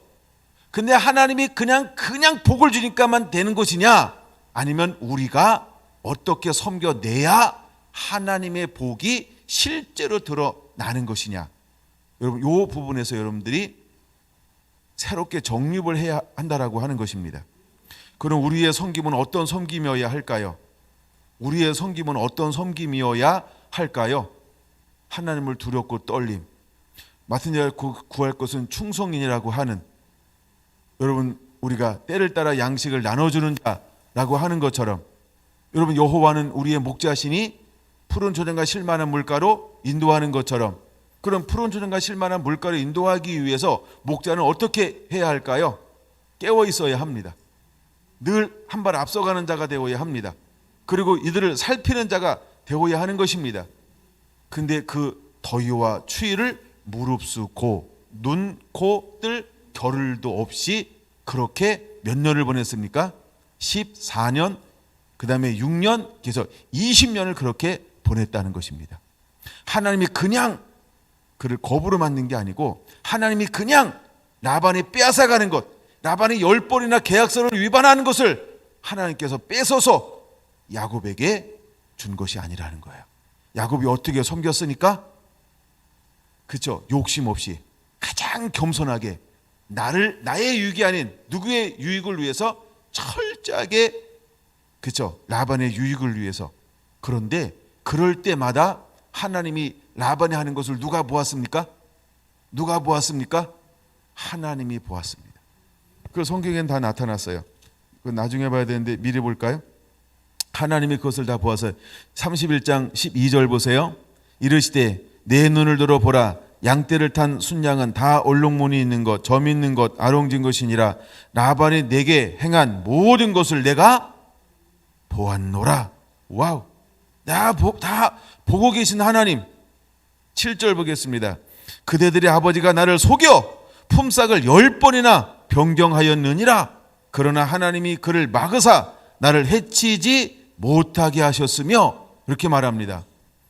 근데 하나님이 그냥 복을 주니까만 되는 것이냐? 아니면 우리가 어떻게 섬겨내야 하나님의 복이 실제로 드러나는 것이냐? 여러분, 이 부분에서 여러분들이 새롭게 정립을 해야 한다라고 하는 것입니다. 그럼 우리의 섬김은 어떤 섬김이어야 할까요? 우리의 섬김은 어떤 섬김이어야 할까요? 하나님을 두렵고 떨림. 맡은 자를 구할 것은 충성인이라고 하는, 여러분, 우리가 때를 따라 양식을 나눠주는 자라고 하는 것처럼, 여러분, 여호와는 우리의 목자시니 푸른 초장과 실만한 물가로 인도하는 것처럼, 그럼 푸른 초장과 실만한 물가로 인도하기 위해서 목자는 어떻게 해야 할까요? 깨어 있어야 합니다. 늘 한 발 앞서가는 자가 되어야 합니다. 그리고 이들을 살피는 자가 되어야 하는 것입니다. 근데 그 더위와 추위를 무릅쓰고 눈, 코, 뜰 겨를도 없이 그렇게 몇 년을 보냈습니까? 14년, 그 다음에 6년, 그래서 20년을 그렇게 보냈다는 것입니다. 하나님이 그냥 그를 겁으로 만든 게 아니고, 하나님이 그냥 라반이 빼앗아가는 것, 라반이 10번이나 계약서를 위반하는 것을 하나님께서 뺏어서 야곱에게 준 것이 아니라는 거예요. 야곱이 어떻게 섬겼으니까? 그렇죠. 욕심 없이 가장 겸손하게 나의 유익이 아닌 누구의 유익을 위해서 철저하게, 그렇죠, 라반의 유익을 위해서. 그런데 그럴 때마다 하나님이 라반이 하는 것을 누가 보았습니까? 누가 보았습니까? 하나님이 보았습니다. 그 성경에는 다 나타났어요. 그 나중에 봐야 되는데 미리 볼까요? 하나님이 그것을 다 보아서 31장 12절 보세요. 이르시되 내 눈을 들어 보라. 양떼를 탄 순양은 다 얼룩무늬 있는 것, 점 있는 것, 아롱진 것이니라. 라반이 내게 행한 모든 것을 내가 보았노라. 와우. 다 보고 계신 하나님. 7절 보겠습니다. 그대들의 아버지가 나를 속여 품삯을 10번이나 변경하였느니라. 그러나 하나님이 그를 막으사 나를 해치지 못하게 하셨으며, 이렇게 말합니다.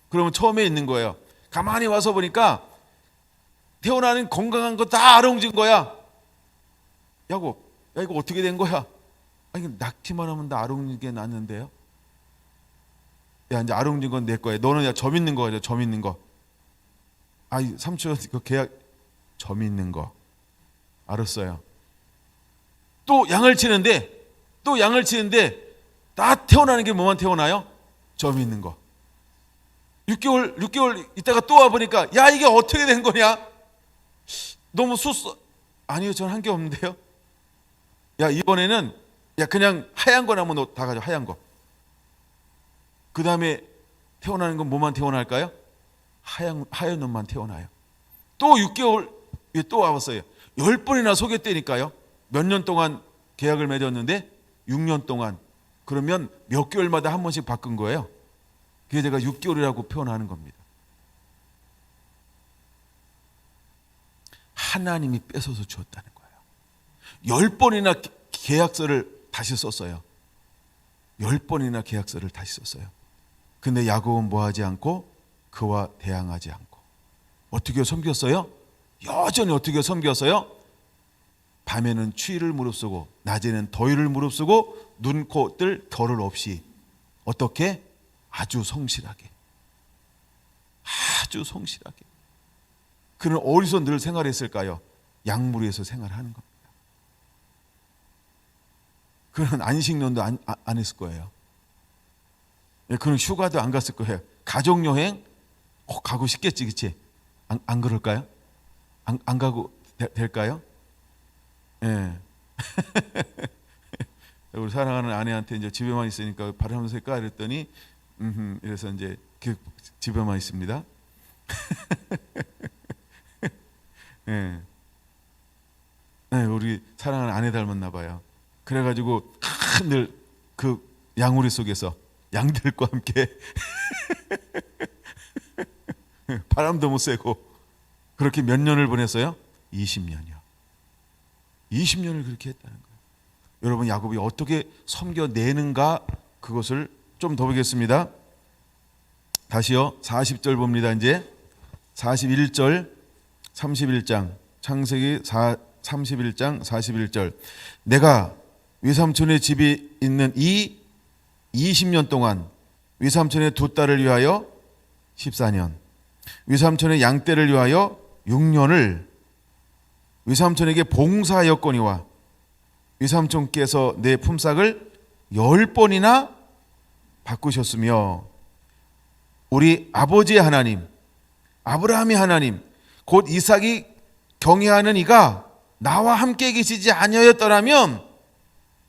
그러면 처음에 있는 거예요. 가만히 와서 보니까 태어나는 건강한 거 다 아롱진 거야. 야곱, 야 이거 어떻게 된 거야? 아니, 낙티만 하면 다 아롱지게 났는데요. 야, 이제 아롱진 건 내 거야. 너는 야 점 있는 거야, 점 있는 거. 아이, 삼촌 그 계약 점 있는 거. 알았어요. 또 양을 치는데 다 태어나는 게 뭐만 태어나요? 점 있는 거. 6개월 있다가 또 와보니까, 야 이게 어떻게 된 거냐? 너무 아니요, 저는 한 게 없는데요. 야 이번에는 야 그냥 하얀 거 나면 다 가져. 하얀 거. 그 다음에 태어나는 건 뭐만 태어날까요? 하얀 놈만 태어나요. 또 6개월 또 와봤어요. 10번이나 속였다니까요. 몇 년 동안 계약을 맺었는데 6년 동안. 그러면 몇 개월마다 한 번씩 바꾼 거예요. 그게 제가 6개월이라고 표현하는 겁니다. 하나님이 뺏어서 주었다는 거예요. 10번이나 계약서를 다시 썼어요. 10번이나 계약서를 다시 썼어요. 근데 야곱은 뭐하지 않고 그와 대항하지 않고 어떻게 섬겼어요? 여전히 어떻게 섬겼어요? 밤에는 추위를 무릅쓰고 낮에는 더위를 무릅쓰고 눈, 코, 뜰 겨를 없이 어떻게? 아주 성실하게. 아주 성실하게. 그는 어디서 늘 생활했을까요? 양무리에서 생활하는 겁니다. 그는 안식년도 안 했을 거예요. 그런 휴가도 안 갔을 거예요. 가족여행 가고 싶겠지, 그치? 안 그럴까요? 안 가고 될까요? 예. 우리 사랑하는 아내한테 이제 집에만 있으니까 바람 쐴까 이랬더니 이래서 이제 집에만 있습니다. 예. 네, 우리 사랑하는 아내 닮았나 봐요. 그래가지고 늘 그 양우리 속에서 양들과 함께 바람도 못 쐬고 그렇게 몇 년을 보냈어요? 20년이요. 20년을 그렇게 했다는 거예요. 여러분, 야곱이 어떻게 섬겨내는가, 그것을 좀 더 보겠습니다. 다시요. 40절 봅니다. 이제 41절 31장 창세기 31장 41절. 내가 외삼촌의 집이 있는 이 20년 동안 외삼촌의 두 딸을 위하여 14년, 외삼촌의 양떼를 위하여 6년을 외삼촌에게 봉사하였거니와 외삼촌께서 내 품삯을 10번이나 바꾸셨으며 우리 아버지의 하나님, 아브라함의 하나님, 곧 이삭이 경외하는 이가 나와 함께 계시지 아니하였더라면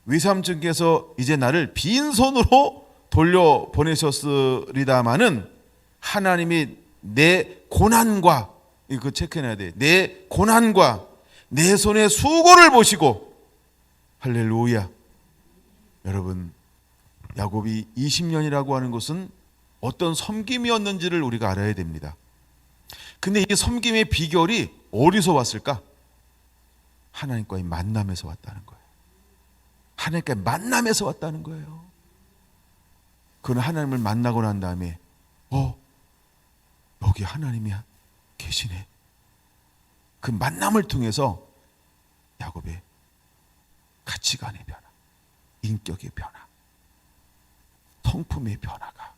외삼촌께서 이제 나를 빈손으로 돌려보내셨으리다마는 하나님이 내 고난과, 이거 체크해놔야 돼, 내 고난과 내 손의 수고를 보시고, 할렐루야. 여러분, 야곱이 20년이라고 하는 것은 어떤 섬김이었는지를 우리가 알아야 됩니다. 근데 이 섬김의 비결이 어디서 왔을까? 하나님과의 만남에서 왔다는 거예요. 하나님과의 만남에서 왔다는 거예요. 그는 하나님을 만나고 난 다음에 여기 하나님이 계시네. 그 만남을 통해서 야곱의 가치관의 변화, 인격의 변화, 성품의 변화가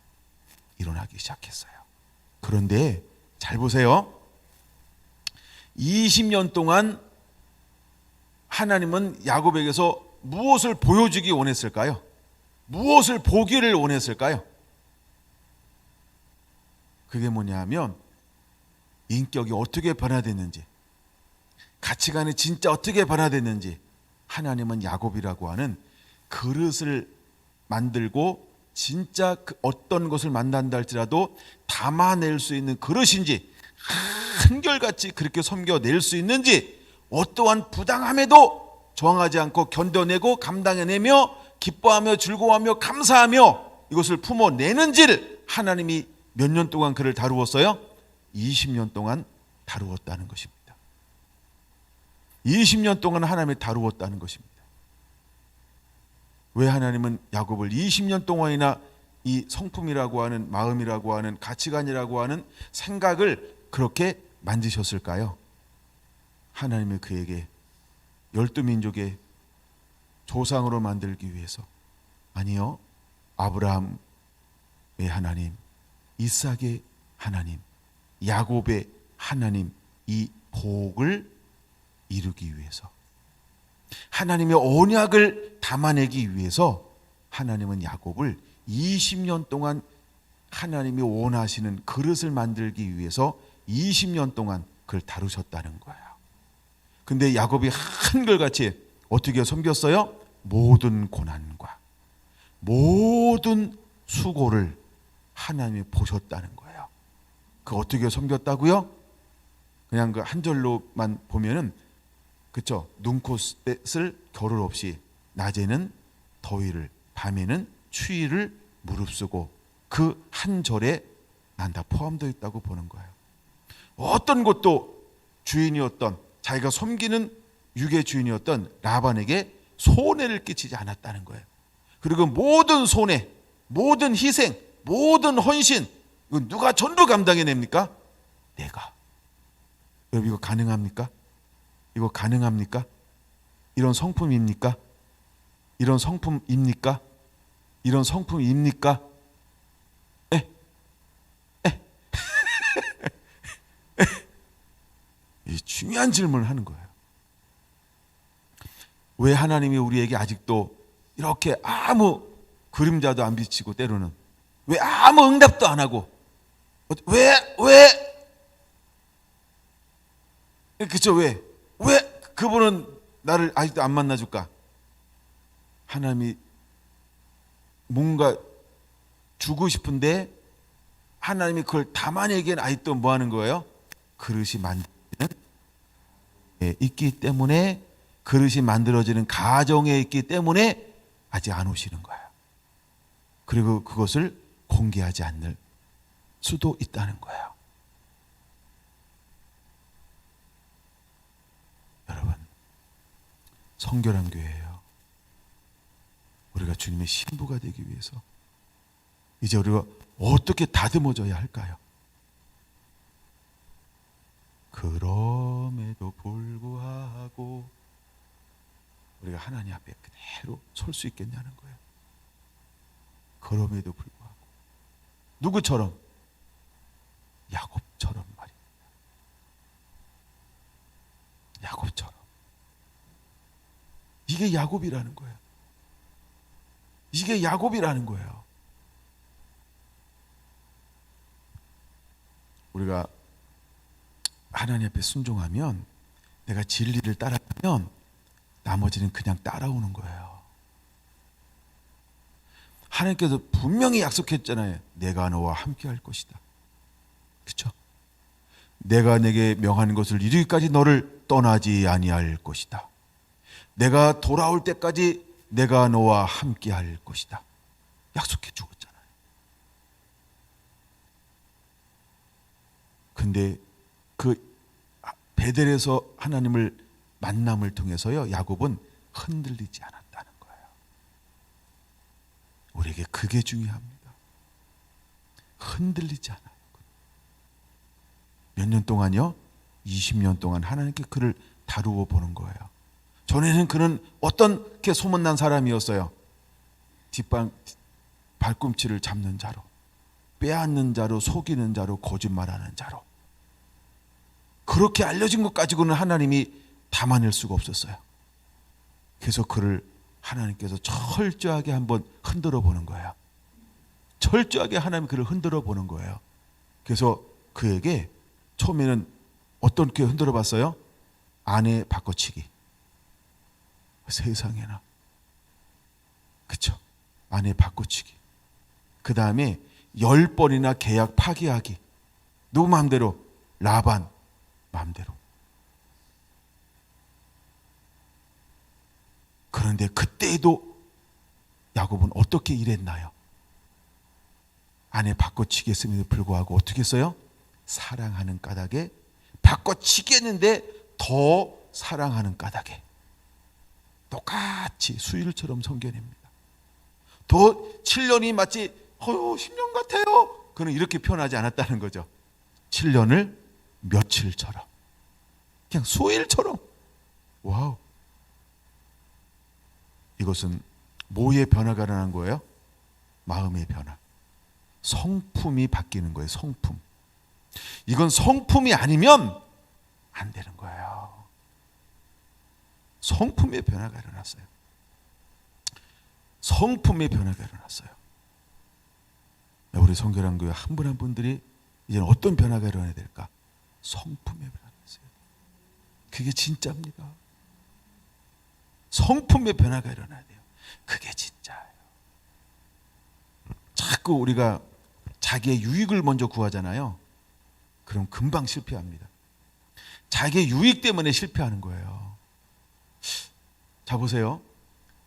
일어나기 시작했어요. 그런데 잘 보세요. 20년 동안 하나님은 야곱에게서 무엇을 보여주기 원했을까요? 무엇을 보기를 원했을까요? 그게 뭐냐면 인격이 어떻게 변화됐는지, 가치관이 진짜 어떻게 변화됐는지, 하나님은 야곱이라고 하는 그릇을 만들고 진짜 어떤 것을 만난다 할지라도 담아낼 수 있는 그릇인지, 한결같이 그렇게 섬겨낼 수 있는지, 어떠한 부당함에도 저항하지 않고 견뎌내고 감당해내며 기뻐하며 즐거워하며 감사하며 이것을 품어내는지를 하나님이 몇 년 동안 그를 다루었어요? 20년 동안 다루었다는 것입니다. 20년 동안 하나님이 다루었다는 것입니다. 왜 하나님은 야곱을 20년 동안이나 이 성품이라고 하는, 마음이라고 하는, 가치관이라고 하는 생각을 그렇게 만지셨을까요? 하나님이 그에게 12민족의 조상으로 만들기 위해서, 아니요, 아브라함의 하나님, 이삭의 하나님, 야곱의 하나님, 이 복을 이루기 위해서, 하나님의 언약을 담아내기 위해서 하나님은 야곱을 20년 동안 하나님이 원하시는 그릇을 만들기 위해서 20년 동안 그를 다루셨다는 거예요. 근데 야곱이 한결같이 어떻게 섬겼어요? 모든 고난과 모든 수고를 하나님이 보셨다는 거예요. 그 어떻게 섬겼다고요? 그냥 그 한 절로만 보면은, 그렇죠? 눈코뜰 겨를 없이 낮에는 더위를, 밤에는 추위를 무릅쓰고, 그 한 절에 난 다 포함되어 있다고 보는 거예요. 어떤 것도 주인이었던, 자기가 섬기는 육의 주인이었던 라반에게 손해를 끼치지 않았다는 거예요. 그리고 모든 손해, 모든 희생, 모든 헌신, 이건 누가 전부 감당해냅니까? 내가. 여러분, 이거 가능합니까? 이거 가능합니까? 이런 성품입니까? 이런 성품입니까? 이런 성품입니까? 이 중요한 질문을 하는 거예요. 왜 하나님이 우리에게 아직도 이렇게 아무 그림자도 안 비치고, 때로는 왜 아무 응답도 안 하고, 왜? 그쵸? 왜 그분은 나를 아직도 안 만나줄까? 하나님이 뭔가 주고 싶은데 하나님이 그걸 담아내기엔 아직도 뭐 하는 거예요? 그릇이 만들어지는 있기 때문에, 그릇이 만들어지는 가정에 있기 때문에 아직 안 오시는 거예요. 그리고 그것을 공개하지 않을 수도 있다는 거예요. 여러분, 성결한 교회예요. 우리가 주님의 신부가 되기 위해서 이제 우리가 어떻게 다듬어져야 할까요? 그럼에도 불구하고 우리가 하나님 앞에 그대로 설 수 있겠냐는 거예요. 그럼에도 불구하고 누구처럼? 야곱처럼 말입니다. 야곱처럼. 이게 야곱이라는 거예요. 이게 야곱이라는 거예요. 우리가 하나님 앞에 순종하면, 내가 진리를 따라가면 나머지는 그냥 따라오는 거예요. 하나님께서 분명히 약속했잖아요. 내가 너와 함께 할 것이다. 그렇죠? 내가 내게 명하는 것을 이루기까지 너를 떠나지 아니할 것이다. 내가 돌아올 때까지 내가 너와 함께 할 것이다. 약속해 주었잖아요. 근데 그 베델에서 하나님을 만남을 통해서요, 야곱은 흔들리지 않았다는 거예요. 우리에게 그게 중요합니다. 흔들리지 않아요. 몇 년 동안요? 20년 동안 하나님께 그를 다루어 보는 거예요. 전에는 그는 어떻게 소문난 사람이었어요. 발꿈치를 잡는 자로, 빼앗는 자로, 속이는 자로, 거짓말하는 자로. 그렇게 알려진 것 가지고는 하나님이 담아낼 수가 없었어요. 그래서 그를 하나님께서 철저하게 한번 흔들어 보는 거예요. 철저하게 하나님 그를 흔들어 보는 거예요. 그래서 그에게 처음에는 어떻게 흔들어 봤어요? 아내 바꿔치기. 세상에나. 그쵸? 아내 바꿔치기. 그 다음에 10번이나 계약 파기하기. 누구 마음대로? 라반 마음대로. 그런데 그때에도 야곱은 어떻게 일했나요? 아내 바꿔치기 했음에도 불구하고 어떻게 했어요? 사랑하는 까닭에 바꿔치기 했는데 더 사랑하는 까닭에 똑같이 수일처럼 섬겨냅니다. 더 7년이 마치 10년 같아요. 그는 이렇게 표현하지 않았다는 거죠. 7년을 며칠처럼, 그냥 수일처럼. 와우. 이것은 뭐의 변화가 일어난 거예요? 마음의 변화. 성품이 바뀌는 거예요. 성품. 이건 성품이 아니면 안 되는 거예요. 성품의 변화가 일어났어요. 성품의 변화가 일어났어요. 우리 성결한 교회 한 분 한 분들이 이제는 어떤 변화가 일어나야 될까? 성품의 변화가 있어요. 그게 진짜입니다. 성품의 변화가 일어나야 돼요. 그게 진짜예요. 자꾸 우리가 자기의 유익을 먼저 구하잖아요. 그럼 금방 실패합니다. 자기의 유익 때문에 실패하는 거예요. 자, 보세요.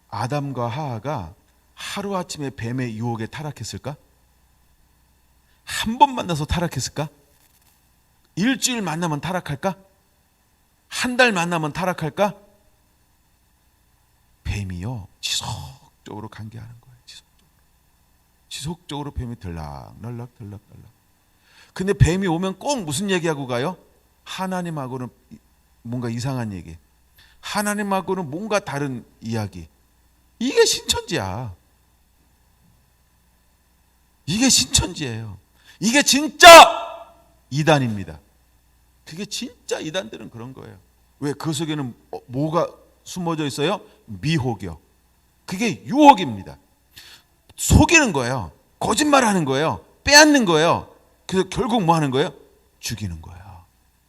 아담과 하하가 하루아침에 뱀의 유혹에 타락했을까? 한 번 만나서 타락했을까? 일주일 만나면 타락할까? 한 달 만나면 타락할까? 뱀이요, 지속적으로 관계하는 거예요. 지속적으로 뱀이 들락날락. 근데 뱀이 오면 꼭 무슨 얘기하고 가요? 하나님하고는 뭔가 이상한 얘기, 하나님하고는 뭔가 다른 이야기. 이게 신천지야. 이게 신천지예요. 이게 진짜 이단입니다. 그게 진짜 이단들은 그런 거예요. 왜? 그 속에는 뭐가 숨어져 있어요? 미혹이요. 그게 유혹입니다. 속이는 거예요. 거짓말하는 거예요. 빼앗는 거예요. 그래서 결국 뭐 하는 거예요? 죽이는 거예요.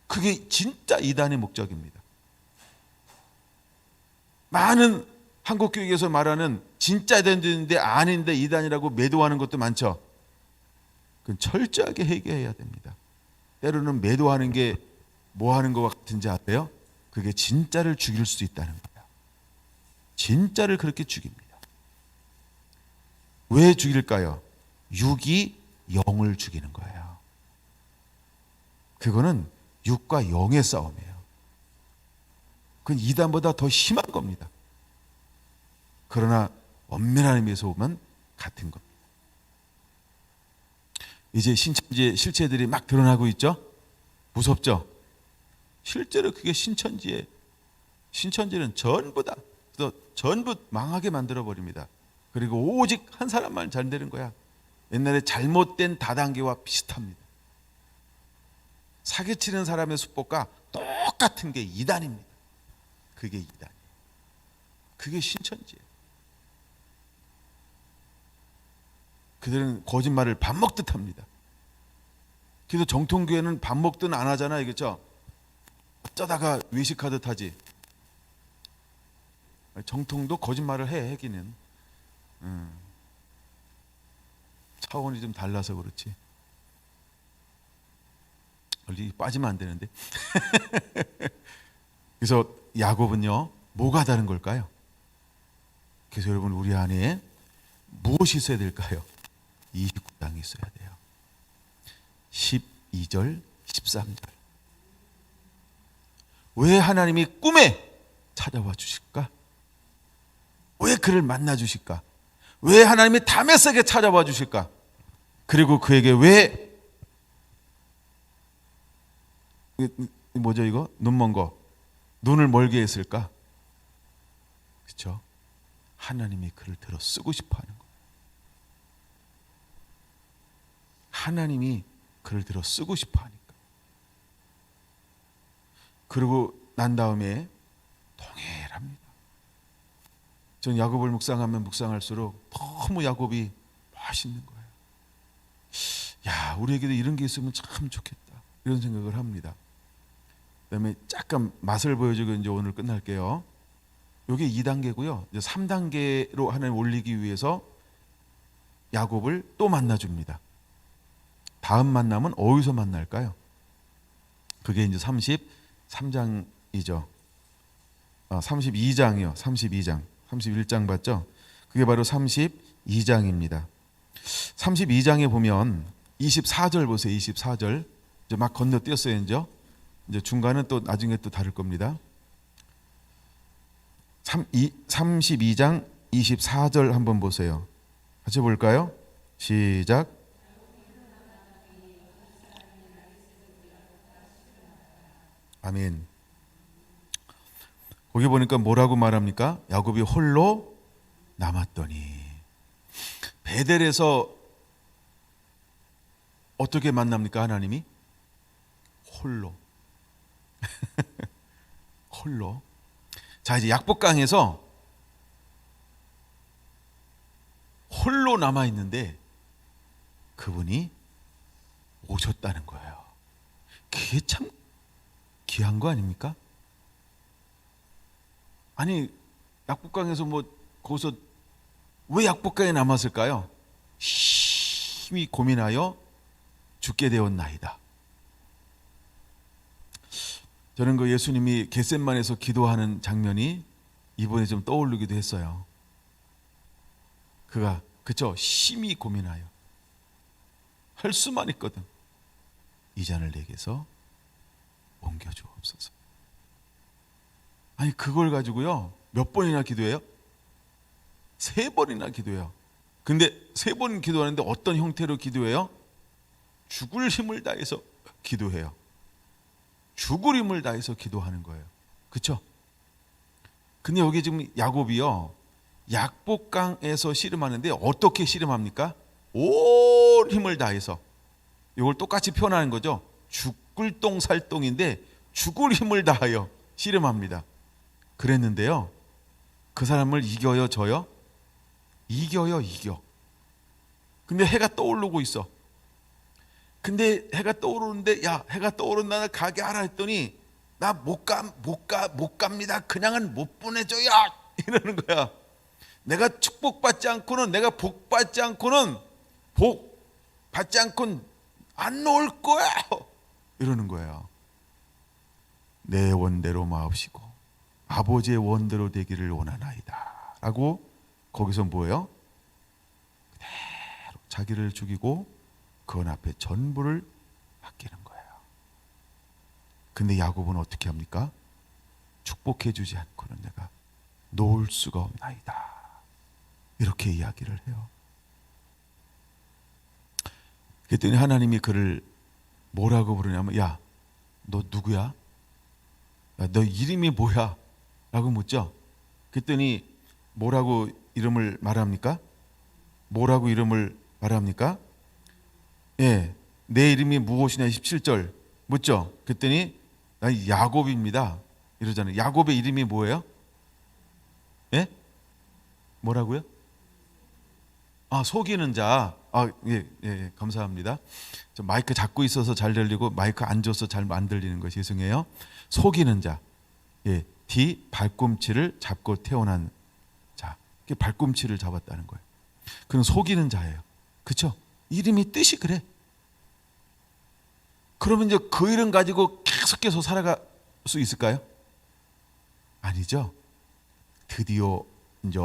그게 진짜 이단의 목적입니다. 많은 한국 교육에서 말하는 진짜 이단인데 아닌데 이단이라고 매도하는 것도 많죠. 그건 철저하게 해결해야 됩니다. 때로는 매도하는 게 뭐 하는 것 같은지 아세요? 그게 진짜를 죽일 수 있다는 거예요. 진짜를 그렇게 죽입니다. 왜 죽일까요? 육이 영을 죽이는 거예요. 그거는 육과 영의 싸움이에요. 그건 이단보다 더 심한 겁니다. 그러나 엄밀한 의미에서 보면 같은 겁니다. 이제 신천지의 실체들이 막 드러나고 있죠? 무섭죠? 실제로 그게 신천지는 전부 다, 전부 망하게 만들어버립니다. 그리고 오직 한 사람만 잘 되는 거야. 옛날에 잘못된 다단계와 비슷합니다. 사기치는 사람의 수법과 똑같은 게 이단입니다. 그게 이단이에요. 그게 신천지예요. 그들은 거짓말을 밥 먹듯 합니다. 그래서 정통교회는 밥 먹든 안 하잖아요. 그렇죠? 어쩌다가 외식하듯 하지. 정통도 거짓말을 해, 하기는. 차원이 좀 달라서 그렇지. 원래 빠지면 안 되는데. 그래서 야곱은요, 뭐가 다른 걸까요? 그래서 여러분, 우리 안에 무엇이 있어야 될까요? 29장이 있어야 돼요. 12절, 13절. 왜 하나님이 꿈에 찾아와 주실까? 왜 그를 만나 주실까? 왜 하나님이 다메섹에 찾아와 주실까? 그리고 그에게 왜 뭐죠 이거? 눈 먼 거. 눈을 멀게 했을까? 그렇죠? 하나님이 그를 들어 쓰고 싶어 하는 거예요. 하나님이 그를 들어 쓰고 싶어 하니까. 그리고 난 다음에 동일합니다. 전 야곱을 묵상하면 묵상할수록 너무 야곱이 맛있는 거예요. 야, 우리에게도 이런 게 있으면 참 좋겠다. 이런 생각을 합니다. 그다음에 잠깐 맛을 보여주고 이제 오늘 끝날게요. 이게 2단계고요. 이제 3단계로 하나님 올리기 위해서 야곱을 또 만나줍니다. 다음 만남은 어디서 만날까요? 그게 이제 33장이죠. 32장이요. 32장. 31장 봤죠? 그게 바로 32장입니다. 32장에 보면 24절 보세요. 24절. 이제 막 건너뛰었어요, 이제 중간은 또 나중에 또 다를 겁니다. 32장 24절 한번 보세요. 같이 볼까요? 시작. 아멘. 거기 보니까 뭐라고 말합니까? 야곱이 홀로 남았더니. 베델에서 어떻게 만납니까? 하나님이 홀로. 홀로. 자, 이제 약복강에서 홀로 남아 있는데 그분이 오셨다는 거예요. 그게 참 귀한 거 아닙니까? 아니, 약복강에서 뭐 거기서 왜 약복강에 남았을까요? 심히 고민하여 죽게 되었나이다. 저는 그 예수님이 겟셋만에서 기도하는 장면이 이번에 좀 떠오르기도 했어요. 그가 그쵸? 심히 고민하여 할 수만 있거든. 이 잔을 내게서 옮겨주옵소서. 아니 그걸 가지고요 몇 번이나 기도해요? 3번이나 기도해요. 근데 3번 기도하는데 어떤 형태로 기도해요? 죽을 힘을 다해서 기도해요. 죽을 힘을 다해서 기도하는 거예요. 그렇죠? 근데 여기 지금 야곱이요 약복강에서 씨름하는데 어떻게 씨름합니까? 온 힘을 다해서. 이걸 똑같이 표현하는 거죠. 죽을 똥 살 똥인데 죽을 힘을 다하여 씨름합니다. 그랬는데요 그 사람을 이겨요 져요? 이겨요. 이겨. 근데 해가 떠오르고 있어. 근데 해가 떠오르는데 야, 해가 떠오른다, 가게 하라 했더니 나 못 갑니다. 그냥은 못 보내줘요. 이러는 거야. 내가 축복받지 않고는, 내가 복 받지 않고는, 복 받지 않고는 안 놓을 거야. 이러는 거예요. 내 원대로 마옵시고 아버지의 원대로 되기를 원하나이다 라고 거기서 뭐예요? 그대로 자기를 죽이고 그건 앞에 전부를 맡기는 거예요. 근데 야곱은 어떻게 합니까? 축복해 주지 않고는 내가 놓을 수가 없나이다 이렇게 이야기를 해요. 그랬더니 하나님이 그를 뭐라고 부르냐면, 야, 너 누구야? 야, 너 이름이 뭐야? 라고 묻죠. 그랬더니 뭐라고 이름을 말합니까? 뭐라고 이름을 말합니까? 예, 내 이름이 무엇이냐 17절 묻죠. 그랬더니 나 야곱입니다 이러잖아요. 야곱의 이름이 뭐예요? 예? 뭐라고요? 속이는 자. 예, 감사합니다. 저 마이크 잡고 있어서 잘 들리고 마이크 안 줘서 잘 안 들리는 것이 죄송해요. 속이는 자. 예, 뒤 발꿈치를 잡고 태어난 자. 그 발꿈치를 잡았다는 거예요. 그는 속이는 자예요. 그렇죠? 이름이 뜻이 그래. 그러면 이제 그 이름 가지고 계속해서 살아갈 수 있을까요? 아니죠. 드디어 이제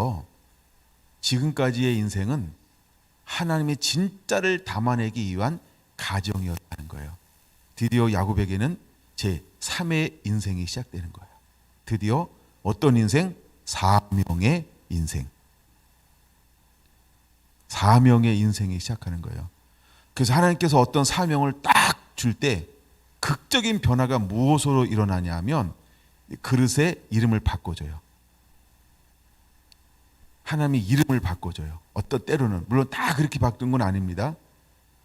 지금까지의 인생은 하나님의 진짜를 담아내기 위한 가정이었다는 거예요. 드디어 야곱에게는 제 3의 인생이 시작되는 거예요. 드디어 어떤 인생? 사명의 인생. 사명의 인생이 시작하는 거예요. 그래서 하나님께서 어떤 사명을 딱 줄 때 극적인 변화가 무엇으로 일어나냐 하면 그릇의 이름을 바꿔줘요. 하나님이 이름을 바꿔줘요. 어떤 때로는, 물론 다 그렇게 바꾼 건 아닙니다.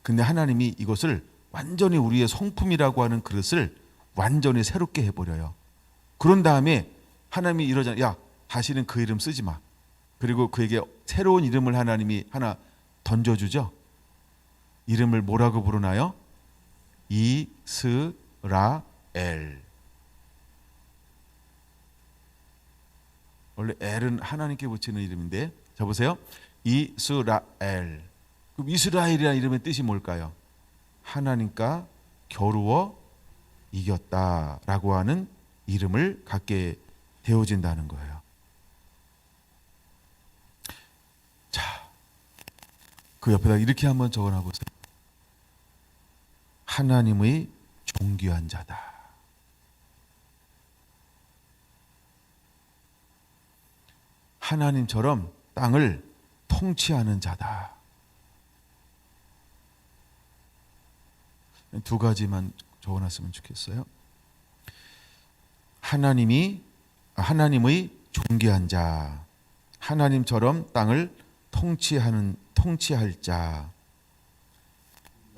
근데 하나님이 이것을 완전히 우리의 성품이라고 하는 그릇을 완전히 새롭게 해버려요. 그런 다음에 하나님이 이러잖아요. 야, 다시는 그 이름 쓰지 마. 그리고 그에게 새로운 이름을 하나님이 하나 던져주죠. 이름을 뭐라고 부르나요? 이스라엘. 원래 엘은 하나님께 붙이는 이름인데, 자 보세요. 이스라엘. 그럼 이스라엘이라는 이름의 뜻이 뭘까요? 하나님과 겨루어 이겼다라고 하는 이름을 갖게 되어진다는 거예요. 자, 그 옆에다 이렇게 한번 적어놔 보세요. 하나님의 존귀한 자다. 하나님처럼 땅을 통치하는 자다. 두 가지만 적어놨으면 좋겠어요. 하나님의 존귀한 자, 하나님처럼 땅을 통치할 자.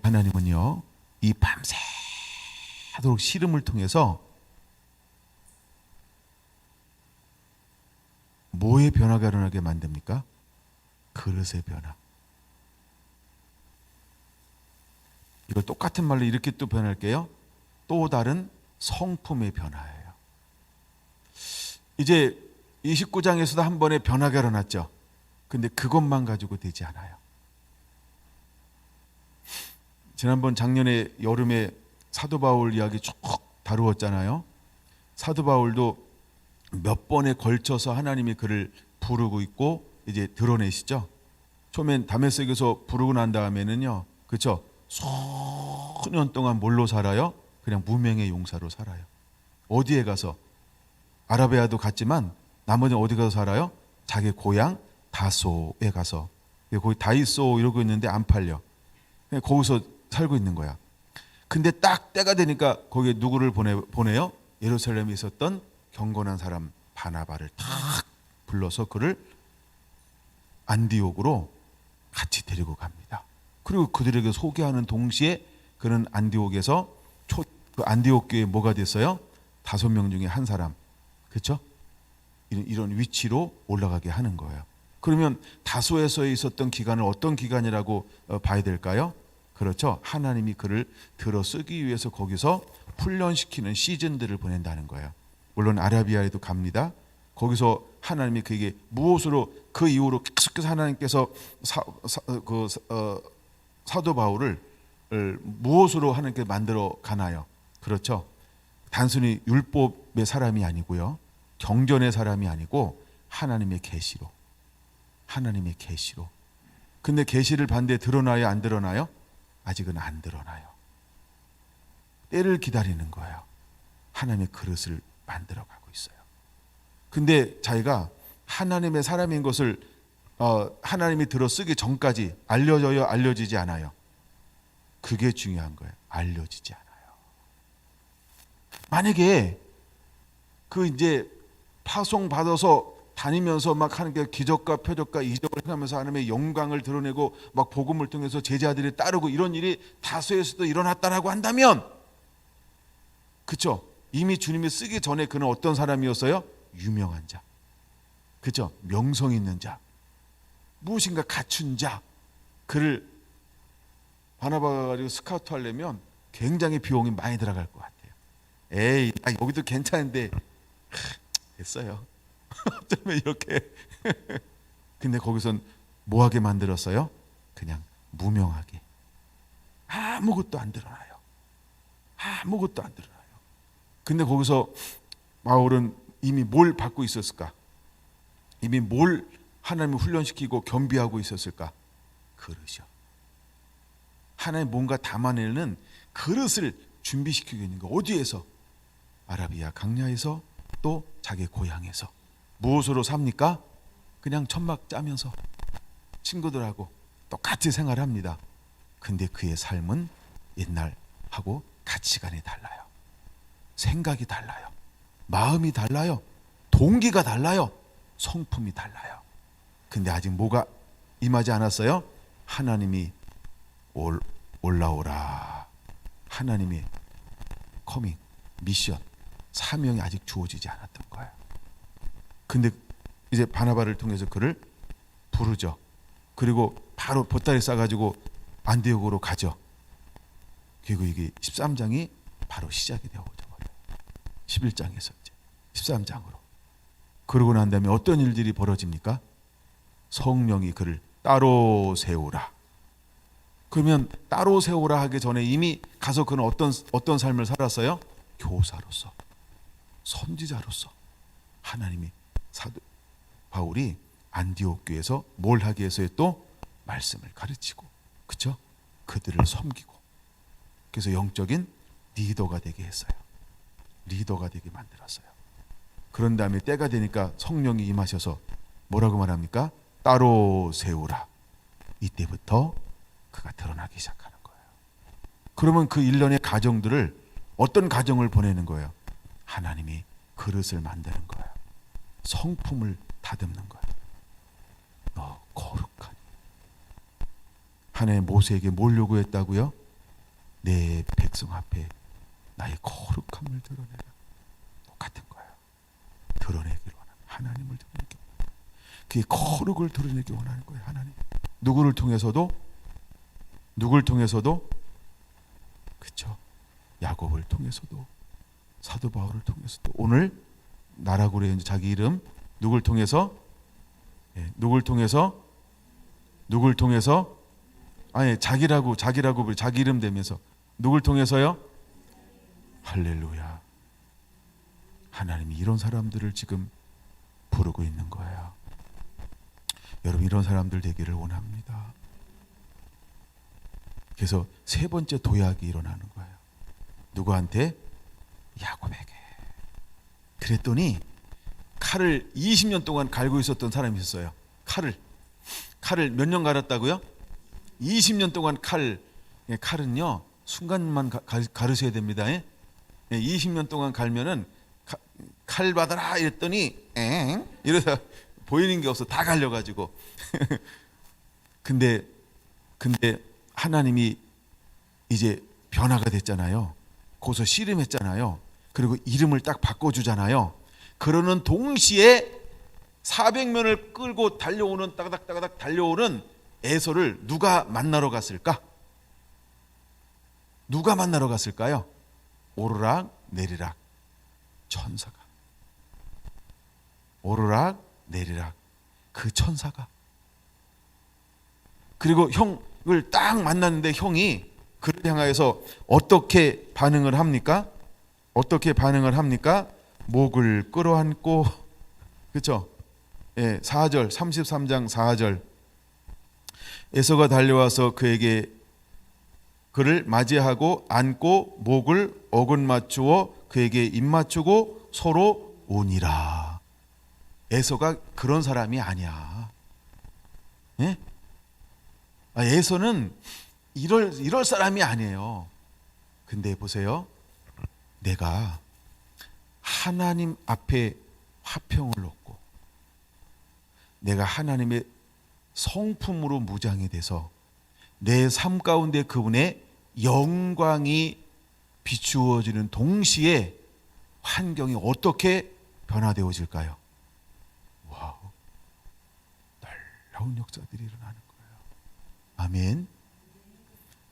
하나님은요, 이 밤새도록 씨름을 통해서 뭐의 변화가 일어나게 만듭니까? 그릇의 변화. 이걸 똑같은 말로 이렇게 또 변할게요. 또 다른 성품의 변화예요. 이제 29장에서도 한 번의 변화가 일어났죠. 근데 그것만 가지고 되지 않아요. 지난번 작년에 여름에 사도 바울 이야기 쭉 다루었잖아요. 사도 바울도 몇 번에 걸쳐서 하나님이 그를 부르고 있고 이제 드러내시죠. 처음엔 다메섹에서 부르고 난 다음에는요, 그렇죠? 수년 동안 뭘로 살아요? 그냥 무명의 용사로 살아요. 어디에 가서? 아라비아도 갔지만 나머지는 어디 가서 살아요? 자기 고향 다소에 가서. 거기 다이소 이러고 있는데 안 팔려. 그냥 거기서 살고 있는 거야. 근데 딱 때가 되니까 거기에 누구를 보내요? 예루살렘에 있었던 경건한 사람 바나바를 탁 불러서 그를 안디옥으로 같이 데리고 갑니다. 그리고 그들에게 소개하는 동시에 그는 안디옥에서 그 안디옥 교회에 뭐가 됐어요? 5명 중에 한 사람, 그렇죠? 이런 위치로 올라가게 하는 거예요. 그러면 다소에서에 있었던 기간을 어떤 기간이라고 봐야 될까요? 그렇죠. 하나님이 그를 들어 쓰기 위해서 거기서 훈련시키는 시즌들을 보낸다는 거예요. 물론 아라비아에도 갑니다. 거기서 하나님이 그에게 무엇으로, 그 이후로 계속해서 하나님께서 사도 바울을 무엇으로 하나님께 만들어 가나요? 그렇죠. 단순히 율법의 사람이 아니고요, 경전의 사람이 아니고 하나님의 계시로, 하나님의 계시로. 근데 계시를 반대 드러나요, 안 드러나요? 아직은 안 드러나요. 때를 기다리는 거예요. 하나님의 그릇을 만들어가고 있어요. 근데 자기가 하나님의 사람인 것을 하나님이 들어 쓰기 전까지 알려져요, 알려지지 않아요? 그게 중요한 거예요. 알려지지 않아요. 만약에 그 이제 파송 받아서 다니면서 막 하는 게 기적과 표적과 이적을 행하면서 하나님의 영광을 드러내고 막 복음을 통해서 제자들이 따르고 이런 일이 다소에서도 일어났다라고 한다면, 그렇죠? 이미 주님이 쓰기 전에 그는 어떤 사람이었어요? 유명한 자, 그렇죠? 명성 있는 자, 무엇인가 갖춘 자. 그를 바나바가 가지고 스카우트 하려면 굉장히 비용이 많이 들어갈 것 같아요. 에이, 여기도 괜찮은데 됐어요. 어쩌면 이렇게. 근데 거기선 뭐하게 만들었어요? 그냥 무명하게. 아무것도 안 드러나요. 아무것도 안 드러나요. 근데 거기서 바울은 이미 뭘 받고 있었을까? 이미 뭘 하나님을 훈련시키고 겸비하고 있었을까? 그릇이요. 하나님 뭔가 담아내는 그릇을 준비시키고 있는 거. 어디에서? 아라비아 강야에서, 또 자기 고향에서. 무엇으로 삽니까? 그냥 천막 짜면서 친구들하고 똑같이 생활합니다. 근데 그의 삶은 옛날하고 가치관이 달라요. 생각이 달라요. 마음이 달라요. 동기가 달라요. 성품이 달라요. 근데 아직 뭐가 임하지 않았어요? 하나님이 올라오라. 하나님의 커밍, 미션, 사명이 아직 주어지지 않았던 거예요. 근데 이제 바나바를 통해서 그를 부르죠. 그리고 바로 보따리 싸가지고 안디옥으로 가죠. 그리고 이게 13장이 바로 시작이 되어버려요. 11장에서 이제 13장으로. 그러고 난 다음에 어떤 일들이 벌어집니까? 성령이 그를 따로 세우라. 그러면 따로 세우라 하기 전에 이미 가서 그는 어떤 삶을 살았어요? 교사로서, 선지자로서. 하나님이 사도 바울이 안디옥 교회에서 뭘 하기 위해서요? 또 말씀을 가르치고, 그렇죠? 그들을 섬기고, 그래서 영적인 리더가 되게 했어요. 리더가 되게 만들었어요. 그런 다음에 때가 되니까 성령이 임하셔서 뭐라고 말합니까? 따로 세우라. 이때부터 그가 드러나기 시작하는 거예요. 그러면 그 일련의 가정들을, 어떤 가정을 보내는 거예요? 하나님이 그릇을 만드는 거예요. 성품을 다듬는 거예요. 너 거룩하니. 하나님 모세에게 뭘 요구했다고요? 내 백성 앞에 나의 거룩함을 드러내라. 똑같은 거예요. 드러내기를 원하는, 하나님을 드러내기 원하는, 그의 거룩을 드러내기 원하는 거예요. 하나님. 누구를 통해서도 그렇죠. 야곱을 통해서도, 사도 바울을 통해서도, 오늘 나라고 그래요. 자기 이름 누굴 통해서? 누굴 통해서? 아니, 자기라고 자기 이름 대면서 누굴 통해서요? 할렐루야. 하나님이 이런 사람들을 지금 부르고 있는 거예요. 여러분, 이런 사람들 되기를 원합니다. 그래서 세 번째 도약이 일어나는 거예요. 누구한테? 야곱에게. 그랬더니 칼을 20년 동안 갈고 있었던 사람이 있었어요. 칼을 몇 년 갈았다고요? 20년 동안 칼은요 순간만 가르셔야 됩니다. 20년 동안 갈면은 칼 받아라 이랬더니 이래서 보이는 게 없어. 다 갈려가지고. 근데 하나님이 이제 변화가 됐잖아요. 거기서 씨름했잖아요. 그리고 이름을 딱 바꿔주잖아요. 그러는 동시에 400명을 끌고 달려오는 따가닥따가닥 달려오는 에서를 누가 만나러 갔을까? 누가 만나러 갔을까요? 오르락 내리락 천사가. 오르락 내리락 그 천사가. 그리고 형을 딱 만났는데 형이 그를 향하여서 어떻게 반응을 합니까? 어떻게 반응을 합니까? 목을 끌어안고, 그렇죠? 예, 4절 33장 4절 에서가 달려와서 그를 맞이하고 안고 목을 어긋 맞추어 그에게 입 맞추고 서로 우니라. 에서가 그런 사람이 아니야. 예? 에서는 이럴 사람이 아니에요. 근데 보세요. 내가 하나님 앞에 화평을 얻고 내가 하나님의 성품으로 무장이 돼서 내 삶 가운데 그분의 영광이 비추어지는 동시에 환경이 어떻게 변화되어질까요? 와우, 놀라운 역사들이 일어나는 거예요. 아멘.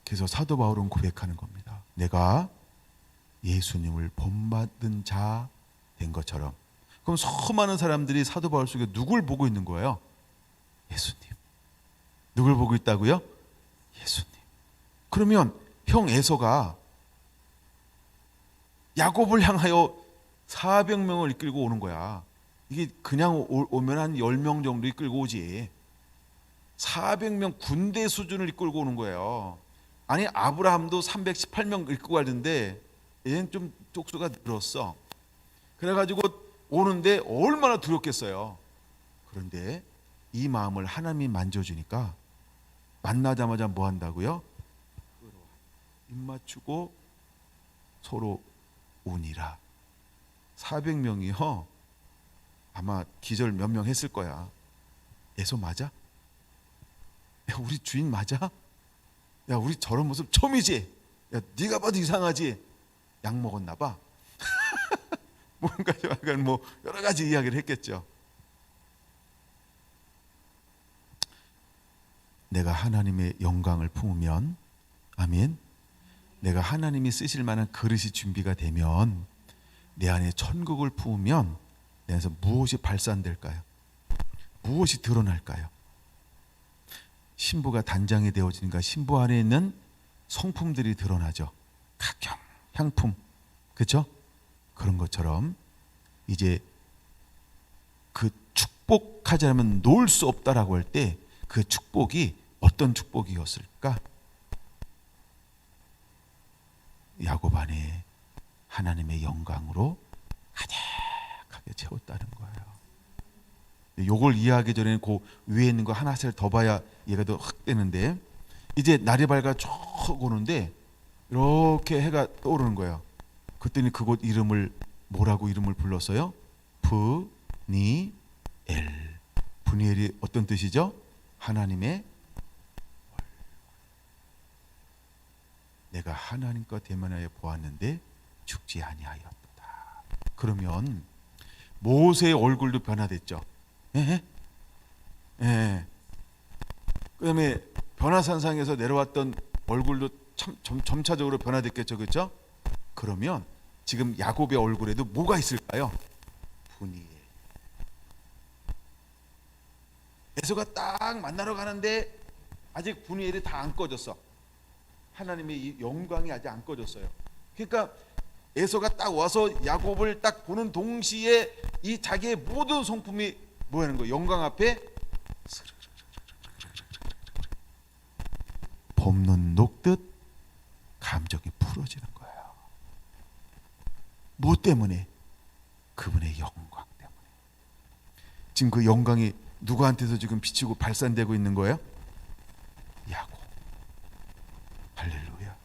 그래서 사도 바울은 고백하는 겁니다. 내가 예수님을 본받은 자 된 것처럼. 그럼 수많은 사람들이 사도 바울 속에 누굴 보고 있는 거예요? 예수님. 누굴 보고 있다고요? 예수님. 그러면 형 에서가 야곱을 향하여 400명을 이끌고 오는 거야. 이게 그냥 오면 한 10명 정도 이끌고 오지. 400명 군대 수준을 이끌고 오는 거예요. 아니 아브라함도 318명 이끌고 가는데 얘는 좀 쪽수가 늘었어. 그래가지고 오는데 얼마나 두렵겠어요. 그런데 이 마음을 하나님이 만져주니까 만나자마자 뭐 한다고요? 입 맞추고 서로 우니라. 400명이요 아마 기절 몇 명 했을 거야. 에서 맞아? 야 우리 주인 맞아? 야 우리 저런 모습 처음이지? 야 네가 봐도 이상하지? 약 먹었나 봐. 뭔가 약간 뭐 여러 가지 이야기를 했겠죠. 내가 하나님의 영광을 품으면, 아멘, 내가 하나님이 쓰실 만한 그릇이 준비가 되면, 내 안에 천국을 품으면 내 안에서 무엇이 발산될까요? 무엇이 드러날까요? 신부가 단장이 되어지니까 신부 안에 있는 성품들이 드러나죠. 각종 향품, 그렇죠? 그런 것처럼 이제 그 축복하지 않으면 놓을 수 없다라고 할 때 그 축복이 어떤 축복이었을까? 야곱 안에 하나님의 영광으로 가득하게 채웠다는 거예요. 요걸 이해하기 전에는 그 위에 있는 거 하나씩 더 봐야 이해가 더 확 되는데, 이제 날이 밝아 쭉 오는데 이렇게 해가 떠오르는 거예요. 그랬더니 그곳 이름을 뭐라고 이름을 불렀어요? 브니엘. 브니엘이 어떤 뜻이죠? 하나님의 내가 하나님과 대면하여 보았는데 죽지 아니하였도다. 그러면 모세의 얼굴도 변화됐죠. 예? 예. 그다음에 변화산상에서 내려왔던 얼굴도 점차적으로 변화됐겠죠, 그렇죠? 그러면 지금 야곱의 얼굴에도 뭐가 있을까요? 분이에요. 에서가 딱 만나러 가는데 아직 분이엘이 다 안 꺼졌어. 하나님의 이 영광이 아직 안 꺼졌어요. 그러니까 에서가 딱 와서 야곱을 딱 보는 동시에 이 자기의 모든 성품이 뭐 하는 거예요? 영광 앞에 봄눈 녹듯 감정이 풀어지는 거예요. 뭐 때문에? 그분의 영광 때문에. 지금 그 영광이 누구한테서 지금 비치고 발산되고 있는 거예요? 야곱. 할렐루야.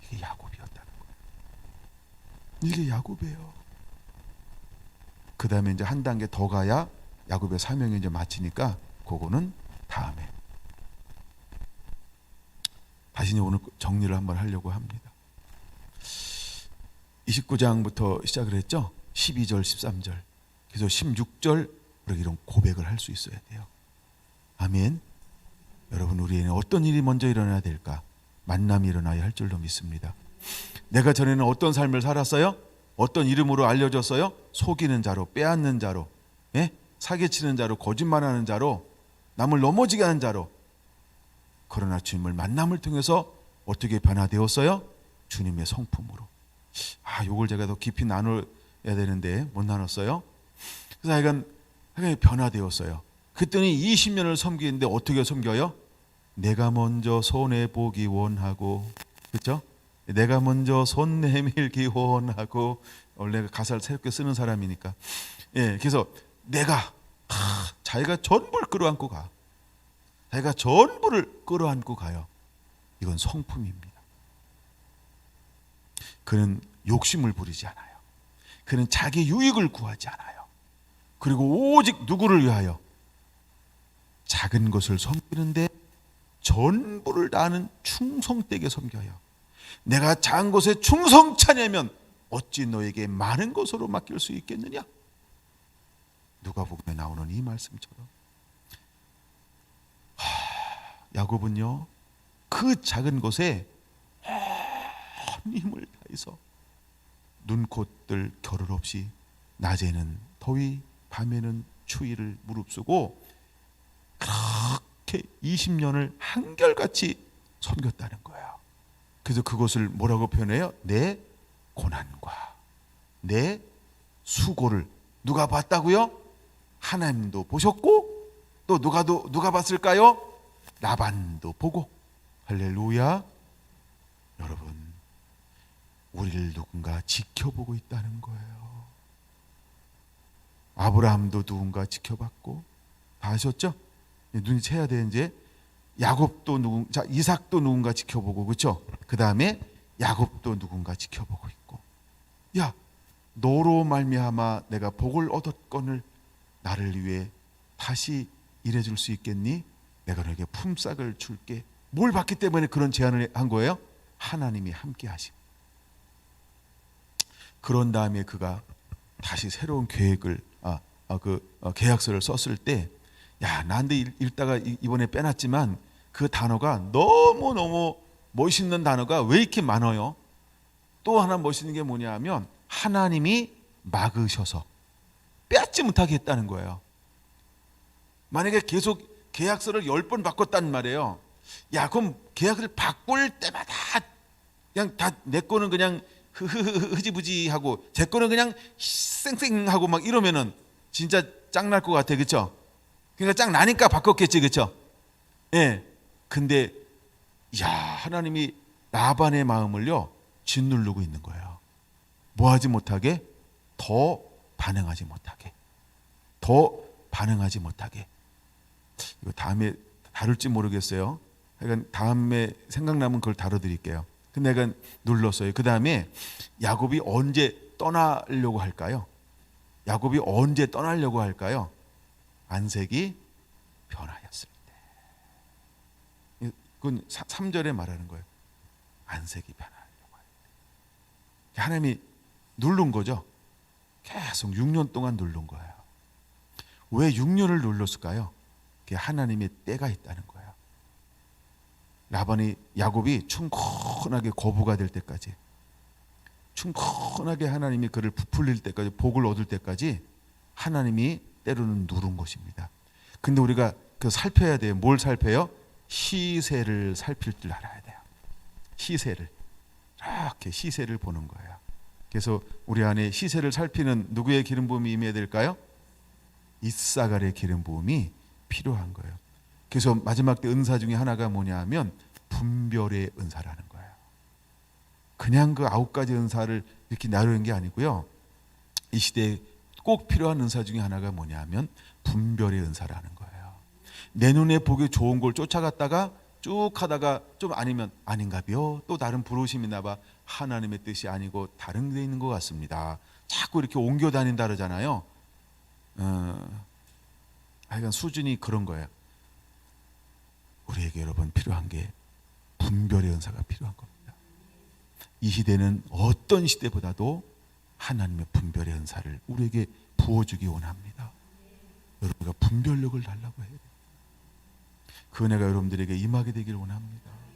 이게 야곱이었다는 거예요. 이게 야곱이에요. 그 다음에 이제 한 단계 더 가야 야곱의 사명이 이제 마치니까 그거는 다음에. 다시 오늘 정리를 한번 하려고 합니다. 29장부터 시작을 했죠. 12절 13절 그래서 16절 이런 고백을 할 수 있어야 돼요. 아멘. 여러분, 우리에는 어떤 일이 먼저 일어나야 될까? 만남이 일어나야 할 줄로 믿습니다. 내가 전에는 어떤 삶을 살았어요? 어떤 이름으로 알려졌어요? 속이는 자로, 빼앗는 자로, 사기치는 자로, 거짓말하는 자로, 남을 넘어지게 하는 자로. 그러나 주님을 만남을 통해서 어떻게 변화되었어요? 주님의 성품으로. 요걸 제가 더 깊이 나눠야 되는데 못 나눴어요. 그래서 하여간 변화되었어요. 그랬더니 20년을 섬기는데 어떻게 섬겨요? 내가 먼저 손해보기 원하고, 그렇죠? 내가 먼저 손 내밀기 원하고. 원래 가사를 새롭게 쓰는 사람이니까. 그래서 내가 자기가 전부를 끌어안고 가. 자기가 전부를 끌어안고 가요. 이건 성품입니다. 그는 욕심을 부리지 않아요. 그는 자기 유익을 구하지 않아요. 그리고 오직 누구를 위하여? 작은 것을 섬기는데 전부를 다하는 충성되게 섬겨요. 내가 작은 것에 충성차냐면 어찌 너에게 많은 것으로 맡길 수 있겠느냐? 누가복음에 나오는 이 말씀처럼 야곱은요, 그 작은 것에 온 힘을 다해서 눈콧들 겨를 없이 낮에는 더위 밤에는 추위를 무릅쓰고 그렇게 20년을 한결같이 섬겼다는 거예요. 그래서 그것을 뭐라고 표현해요? 내 고난과 내 수고를 누가 봤다고요? 하나님도 보셨고, 또 누가 봤을까요? 라반도 보고. 할렐루야. 여러분, 우리를 누군가 지켜보고 있다는 거예요. 아브라함도 누군가 지켜봤고, 다 아셨죠? 눈이 채야 돼. 이제 야곱도 이삭도 누군가 지켜보고, 그렇죠? 그 다음에 야곱도 누군가 지켜보고 있고, 야, 너로 말미암아 내가 복을 얻었거늘 나를 위해 다시 일해줄 수 있겠니? 내가 너에게 품삯을 줄게. 뭘 받기 때문에 그런 제안을 한 거예요? 하나님이 함께 하심. 그런 다음에 그가 다시 새로운 계획을 계약서를 썼을 때, 야, 나한테 읽다가 이번에 빼놨지만 그 단어가 너무너무 멋있는 단어가 왜 이렇게 많아요? 또 하나 멋있는 게 뭐냐 하면 하나님이 막으셔서 빼앗지 못하게 했다는 거예요. 만약에 계속 계약서를 10번 바꿨단 말이에요. 야, 그럼 계약을 바꿀 때마다 그냥 다 내 거는 그냥 흐지부지하고 제 거는 그냥 쌩쌩하고 막 이러면은 진짜 짱날 것 같아, 그렇죠? 그러니까 짱 나니까 바꿨겠지, 그렇죠? 근데 하나님이 라반의 마음을요 짓누르고 있는 거예요. 뭐 하지 못하게? 더 반응하지 못하게. 이거 다음에 다룰지 모르겠어요. 그러니까 다음에 생각나면 그걸 다뤄드릴게요. 근데 내가 눌렀어요. 그 다음에 야곱이 언제 떠나려고 할까요? 안색이 변하였을 때. 그건 3절에 말하는 거예요. 안색이 변하려고 할 때. 하나님이 누른 거죠. 계속 6년 동안 누른 거예요. 왜 6년을 눌렀을까요? 하나님의 때가 있다는 거예요. 야곱이 충분하게 거부가 될 때까지, 충분하게 하나님이 그를 부풀릴 때까지, 복을 얻을 때까지 하나님이 때로는 누른 것입니다. 근데 우리가 살펴야 돼요. 뭘 살펴요? 시세를 살필 줄 알아야 돼요. 시세를. 이렇게 시세를 보는 거예요. 그래서 우리 안에 시세를 살피는 누구의 기름 부음이 임해야 될까요? 이사갈의 기름 부음이 필요한 거예요. 그래서 마지막 때 은사 중에 하나가 뭐냐 하면 분별의 은사라는 거예요. 그냥 그 9가지 은사를 이렇게 나누는 게 아니고요. 이 시대에 꼭 필요한 은사 중에 하나가 뭐냐 하면 분별의 은사라는 거예요. 내 눈에 보기 좋은 걸 쫓아갔다가 쭉 하다가 좀 아니면 아닌가벼, 또 다른 부르심이 나봐 하나님의 뜻이 아니고 다른 데 있는 것 같습니다. 자꾸 이렇게 옮겨 다닌다 그러잖아요. 하여간 수준이 그런 거예요. 우리에게 여러분 필요한 게 분별의 은사가 필요한 겁니다. 이 시대는 어떤 시대보다도 하나님의 분별의 은사를 우리에게 부어주기 원합니다. 여러분과 분별력을 달라고 해요. 그 은혜가 여러분들에게 임하게 되길 원합니다.